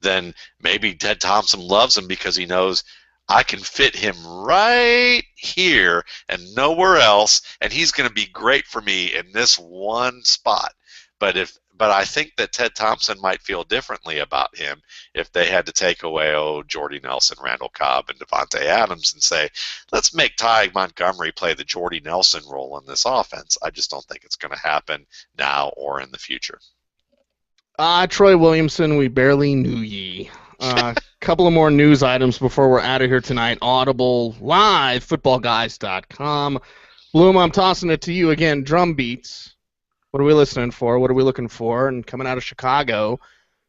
then maybe Ted Thompson loves him because he knows I can fit him right here and nowhere else, and he's going to be great for me in this one spot. But I think that Ted Thompson might feel differently about him if they had to take away Jordy Nelson, Randall Cobb, and Devontae Adams and say, let's make Ty Montgomery play the Jordy Nelson role in this offense. I just don't think it's going to happen now or in the future. Troy Williamson, we barely knew ye. Couple of more news items before we're out of here tonight. Audible, live, footballguys.com. Bloom, I'm tossing it to you again. Drum beats. What are we listening for? What are we looking for? And coming out of Chicago,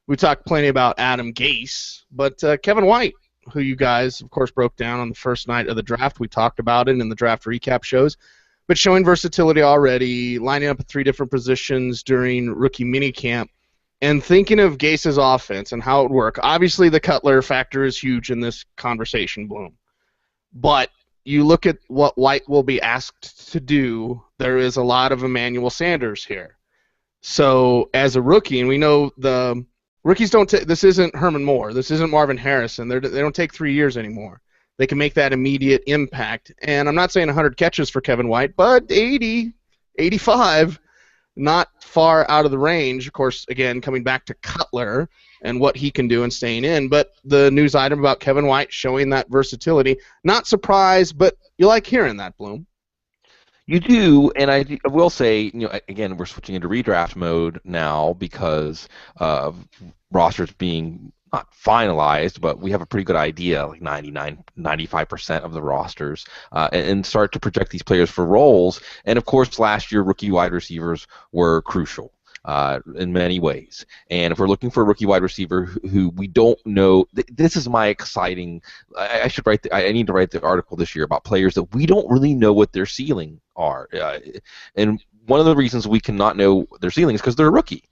we talked plenty about Adam Gase, but Kevin White, who you guys, of course, broke down on the first night of the draft. We talked about it in the draft recap shows, but showing versatility already, lining up at 3 different positions during rookie minicamp, and thinking of Gase's offense and how it would work. Obviously, the Cutler factor is huge in this conversation, Bloom. But you look at what White will be asked to do, there is a lot of Emmanuel Sanders here. So as a rookie, and we know the rookies don't take, this isn't Herman Moore, this isn't Marvin Harrison, they don't take 3 years anymore. They can make that immediate impact. And I'm not saying 100 catches for Kevin White, but 80, 85, not far out of the range. Of course, again, coming back to Cutler and what he can do and staying in. But the news item about Kevin White showing that versatility, not surprised, but you like hearing that, Bloom. You do, and I will say, again, we're switching into redraft mode now because of rosters being not finalized, but we have a pretty good idea, like 95% of the rosters, and start to project these players for roles. And, of course, last year, rookie wide receivers were crucial in many ways. And if we're looking for a rookie wide receiver who we don't know, this is my exciting. I need to write the article this year about players that we don't really know what their ceiling are. And one of the reasons we cannot know their ceiling is because they're a rookie.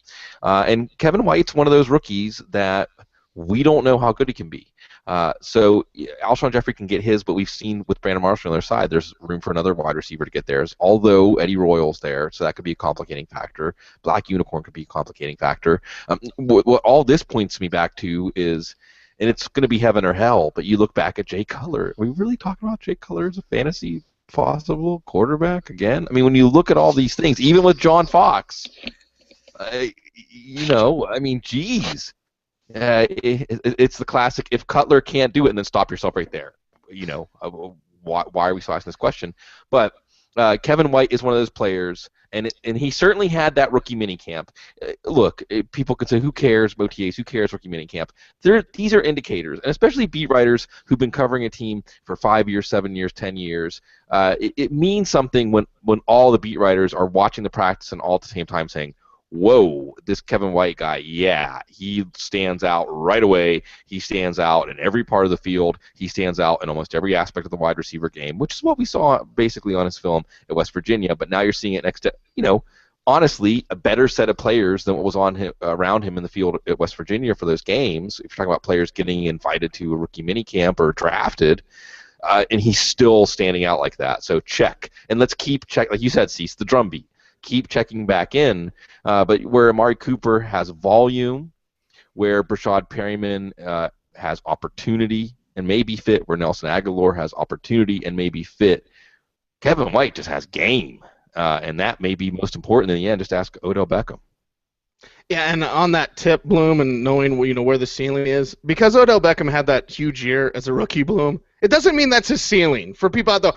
And Kevin White's one of those rookies that we don't know how good he can be. So Alshon Jeffrey can get his, but we've seen with Brandon Marshall on their side, there's room for another wide receiver to get theirs, although Eddie Royal's there, so that could be a complicating factor. Black Unicorn could be a complicating factor. What all this points me back to is, and it's going to be heaven or hell, but you look back at Jay Cutler. Are we really talking about Jay Cutler as a fantasy possible quarterback again? I mean, when you look at all these things, even with John Fox, geez. It's the classic, if Cutler can't do it, and then stop yourself right there. Why are we still asking this question? But Kevin White is one of those players, and he certainly had that rookie minicamp. Look, people could say, who cares, OTAs, who cares, rookie minicamp? These are indicators, and especially beat writers who've been covering a team for 5 years, 7 years, 10 years. It means something when all the beat writers are watching the practice and all at the same time saying, whoa, this Kevin White guy, yeah, he stands out right away. He stands out in every part of the field. He stands out in almost every aspect of the wide receiver game, which is what we saw basically on his film at West Virginia. But now you're seeing it next to, honestly, a better set of players than what was on him, around him in the field at West Virginia for those games. If you're talking about players getting invited to a rookie minicamp or drafted, and he's still standing out like that. So check. And let's keep check, like you said, Cease, the drumbeat. keep checking back in. But where Amari Cooper has volume, where Brashad Perryman has opportunity and may be fit, where Nelson Aguilar has opportunity and may be fit, Kevin White just has game. And that may be most important in the end. Just ask Odell Beckham. Yeah, and on that tip, Bloom, and knowing where the ceiling is, because Odell Beckham had that huge year as a rookie, Bloom, it doesn't mean that's his ceiling. For people out there,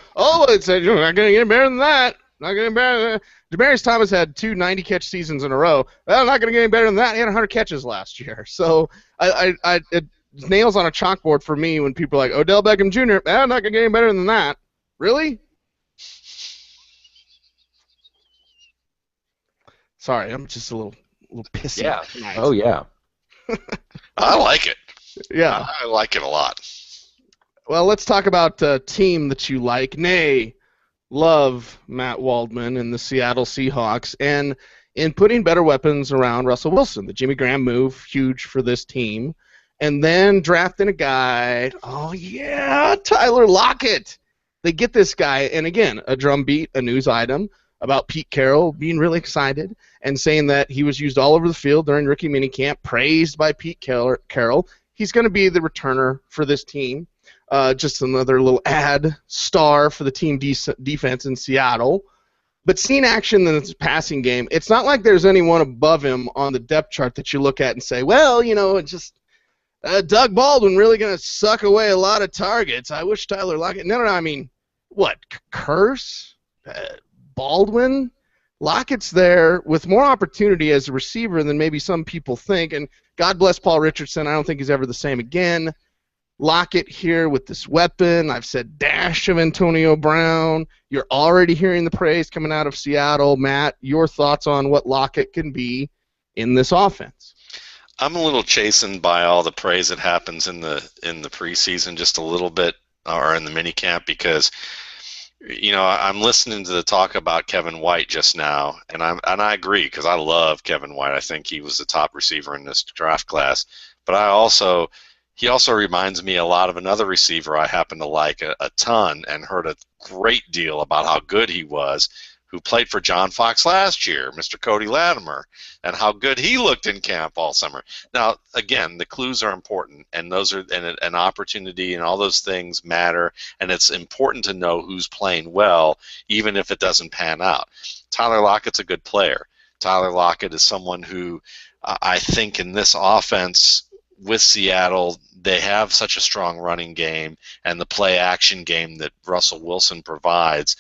it's you're not going to get better than that. Not going to get better than that. Demaryius Thomas had 2 90-catch seasons in a row. Well, not going to get any better than that. He had 100 catches last year. So it nails on a chalkboard for me when people are like, Odell Beckham Jr., not going to get any better than that. Really? Sorry, I'm just a little pissy. Yeah. Tonight. Oh, yeah. I like it. Yeah. I like it a lot. Well, let's talk about a team that you like, love Matt Waldman and the Seattle Seahawks, and in putting better weapons around Russell Wilson. The Jimmy Graham move, huge for this team. And then drafting a guy, Tyler Lockett. They get this guy, and again, a drumbeat, a news item about Pete Carroll being really excited and saying that he was used all over the field during rookie minicamp, praised by Pete Carroll. He's going to be the returner for this team. Just another little star for the team defense in Seattle. But seeing action in his passing game, it's not like there's anyone above him on the depth chart that you look at and say, well, it's just Doug Baldwin really going to suck away a lot of targets. I wish Tyler Lockett. No, I mean, what? Curse? Baldwin? Lockett's there with more opportunity as a receiver than maybe some people think. And God bless Paul Richardson. I don't think he's ever the same again. Lockett here with this weapon. I've said dash of Antonio Brown. You're already hearing the praise coming out of Seattle. Matt, your thoughts on what Lockett can be in this offense? I'm a little chastened by all the praise that happens in the preseason, just a little bit, or in the minicamp, because I'm listening to the talk about Kevin White just now, and I agree, because I love Kevin White. I think he was the top receiver in this draft class, but he also reminds me a lot of another receiver I happen to like a ton and heard a great deal about how good he was, who played for John Fox last year, Mr. Cody Latimer, and how good he looked in camp all summer. Now, again, the clues are important, and those are an opportunity, and all those things matter, and it's important to know who's playing well, even if it doesn't pan out. Tyler Lockett's a good player. Tyler Lockett is someone who I think in this offense with Seattle, they have such a strong running game and the play-action game that Russell Wilson provides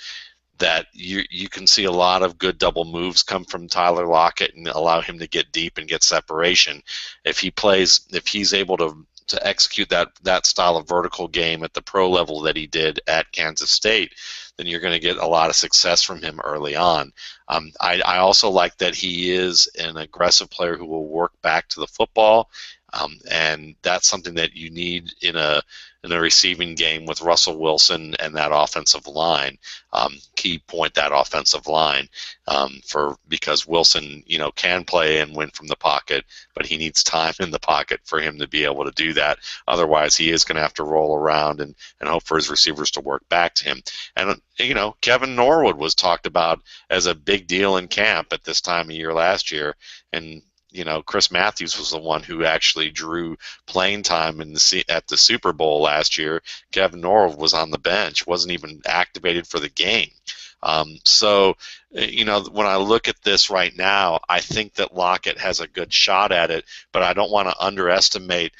that you can see a lot of good double moves come from Tyler Lockett and allow him to get deep and get separation. If he's able to execute that style of vertical game at the pro level that he did at Kansas State, then you're going to get a lot of success from him early on. I also like that he is an aggressive player who will work back to the football. And that's something that you need in a receiving game with Russell Wilson and that offensive line. Key point, that offensive line, because Wilson, can play and win from the pocket, but he needs time in the pocket for him to be able to do that. Otherwise, he is going to have to roll around and hope for his receivers to work back to him. And Kevin Norwood was talked about as a big deal in camp at this time of year last year, and Chris Matthews was the one who actually drew playing time at the Super Bowl last year. Kevin Norwood was on the bench, wasn't even activated for the game. So, when I look at this right now, I think that Lockett has a good shot at it, but I don't want to underestimate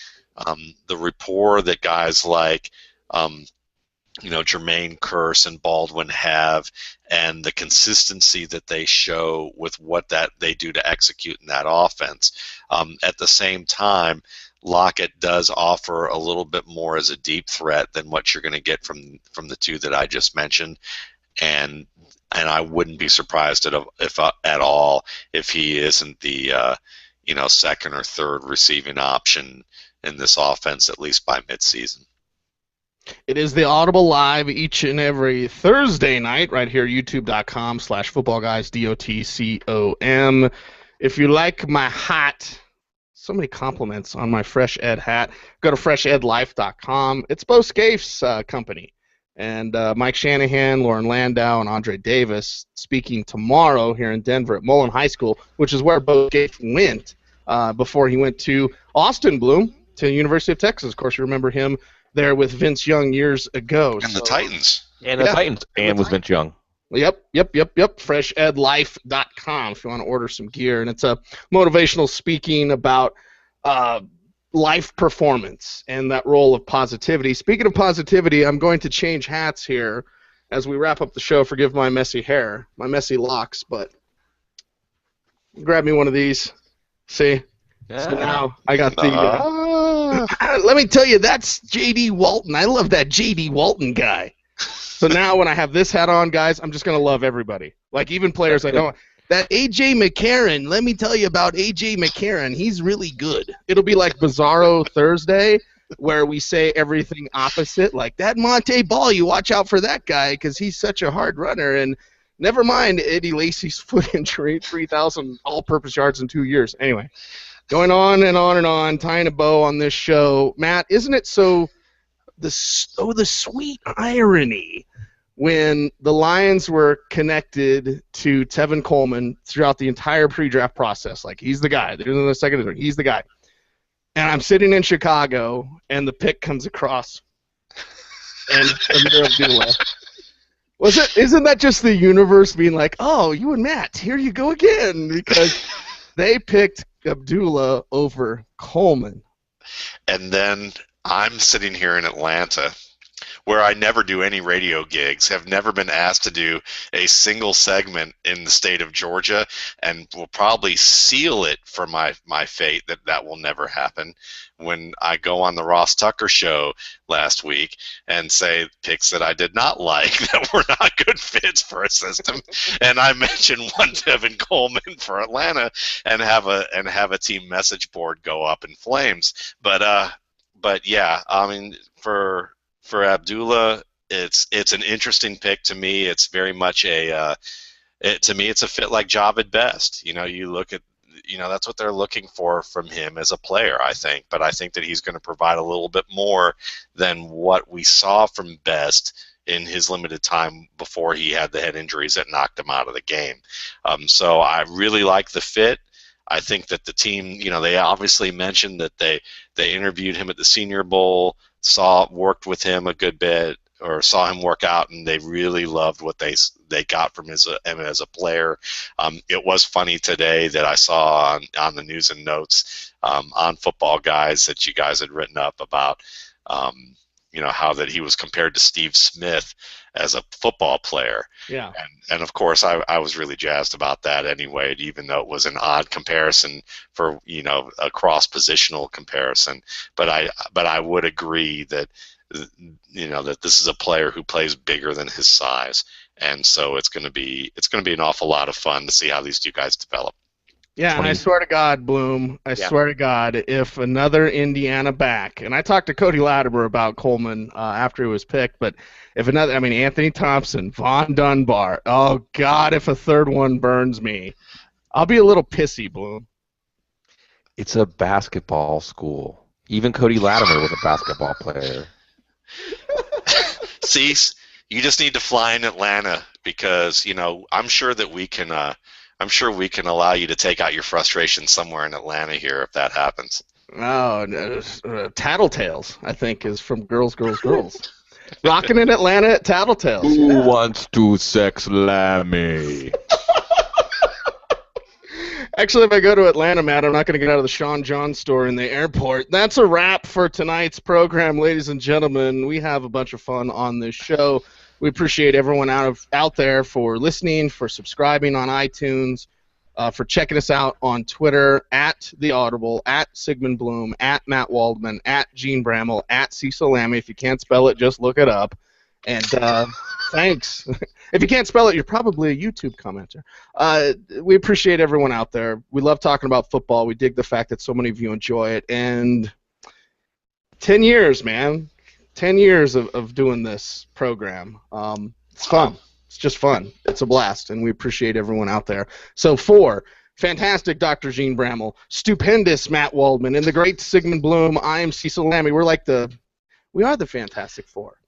the rapport that guys like Jermaine Kearse and Baldwin have, and the consistency that they show with what that they do to execute in that offense. At the same time, Lockett does offer a little bit more as a deep threat than what you're going to get from the two that I just mentioned, and I wouldn't be surprised at all if he isn't the second or third receiving option in this offense, at least by midseason. It is the Audible Live each and every Thursday night right here, youtube.com/footballguys, DOTCOM. If you like my hat, so many compliments on my Fresh Ed hat, go to freshedlife.com. It's Bo Scaife's company. And Mike Shanahan, Lauren Landau, and Andre Davis speaking tomorrow here in Denver at Mullen High School, which is where Bo Gates went before he went to Austin Bloom, to the University of Texas. Of course, you remember him there with Vince Young years ago. And the Titans. And the Titans. And with Vince Young. Yep. FreshEdLife.com if you want to order some gear. And it's a motivational speaking about life performance and that role of positivity. Speaking of positivity, I'm going to change hats here as we wrap up the show. Forgive my messy hair, my messy locks, but grab me one of these. See? Yeah. So now I got the... let me tell you, that's J.D. Walton. I love that J.D. Walton guy. So now when I have this hat on, guys, I'm just going to love everybody. Like even players I don't... That A.J. McCarron, let me tell you about A.J. McCarron. He's really good. It'll be like Bizarro Thursday where we say everything opposite. Like, that Monte Ball, you watch out for that guy because he's such a hard runner. And never mind Eddie Lacy's foot injury, 3,000 all-purpose yards in 2 years. Anyway, going on and on and on, tying a bow on this show. Matt, isn't it so the sweet irony when the Lions were connected to Tevin Coleman throughout the entire pre-draft process? Like, he's the guy. They're in the second, he's the guy. And I'm sitting in Chicago, and the pick comes across, and Amir Abdullah. Isn't that just the universe being like, oh, you and Matt, here you go again, because they picked Abdullah over Coleman. And then I'm sitting here in Atlanta, where I never do any radio gigs, have never been asked to do a single segment in the state of Georgia, and will probably seal it for my fate that will never happen when I go on the Ross Tucker show last week and say picks that I did not like, that were not good fits for a system, and I mention one Tevin Coleman for Atlanta and have a team message board go up in flames. But yeah, I mean, for Abdullah, it's an interesting pick to me. It's very much to me, it's a fit like Javid Best. You look at, that's what they're looking for from him as a player, I think. But I think that he's going to provide a little bit more than what we saw from Best in his limited time before he had the head injuries that knocked him out of the game. So I really like the fit. I think that the team, they obviously mentioned that they interviewed him at the Senior Bowl, worked with him a good bit, or saw him work out, and they really loved what they got from him as a player. It was funny today that I saw on the news and notes on Football Guys that you guys had written up about how that he was compared to Steve Smith as a football player. Yeah. And of course I was really jazzed about that anyway, even though it was an odd comparison for, a cross-positional comparison. But I would agree that, that this is a player who plays bigger than his size. And so it's going to be an awful lot of fun to see how these two guys develop. Yeah, and I swear to God, Bloom, swear to God, if another Indiana back, and I talked to Cody Latimer about Coleman after he was picked, but if Anthony Thompson, Von Dunbar, oh God, if a third one burns me, I'll be a little pissy, Bloom. It's a basketball school. Even Cody Latimer was a basketball player. See, you just need to fly in Atlanta because, I'm sure that we can allow you to take out your frustration somewhere in Atlanta here if that happens. Oh, Tattletales, I think, is from Girls. Rocking in Atlanta at Tattletales. Who wants to sex Lammy? Actually, if I go to Atlanta, Matt, I'm not going to get out of the Sean John store in the airport. That's a wrap for tonight's program, ladies and gentlemen. We have a bunch of fun on this show. We appreciate everyone out there for listening, for subscribing on iTunes, for checking us out on Twitter, at The Audible, at Sigmund Bloom, at Matt Waldman, at Gene Bramall, at Cecil Lammy. If you can't spell it, just look it up. And thanks. If you can't spell it, you're probably a YouTube commenter. We appreciate everyone out there. We love talking about football. We dig the fact that so many of you enjoy it. And 10 years, man. 10 years of doing this program. It's fun. It's just fun. It's a blast, and we appreciate everyone out there. So for fantastic Dr. Gene Bramall, stupendous Matt Waldman, and the great Sigmund Bloom, I am Cecil Lammy. We are the Fantastic Four.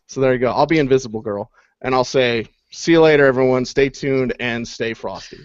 So there you go. I'll be Invisible Girl, and I'll say, see you later, everyone. Stay tuned and stay frosty.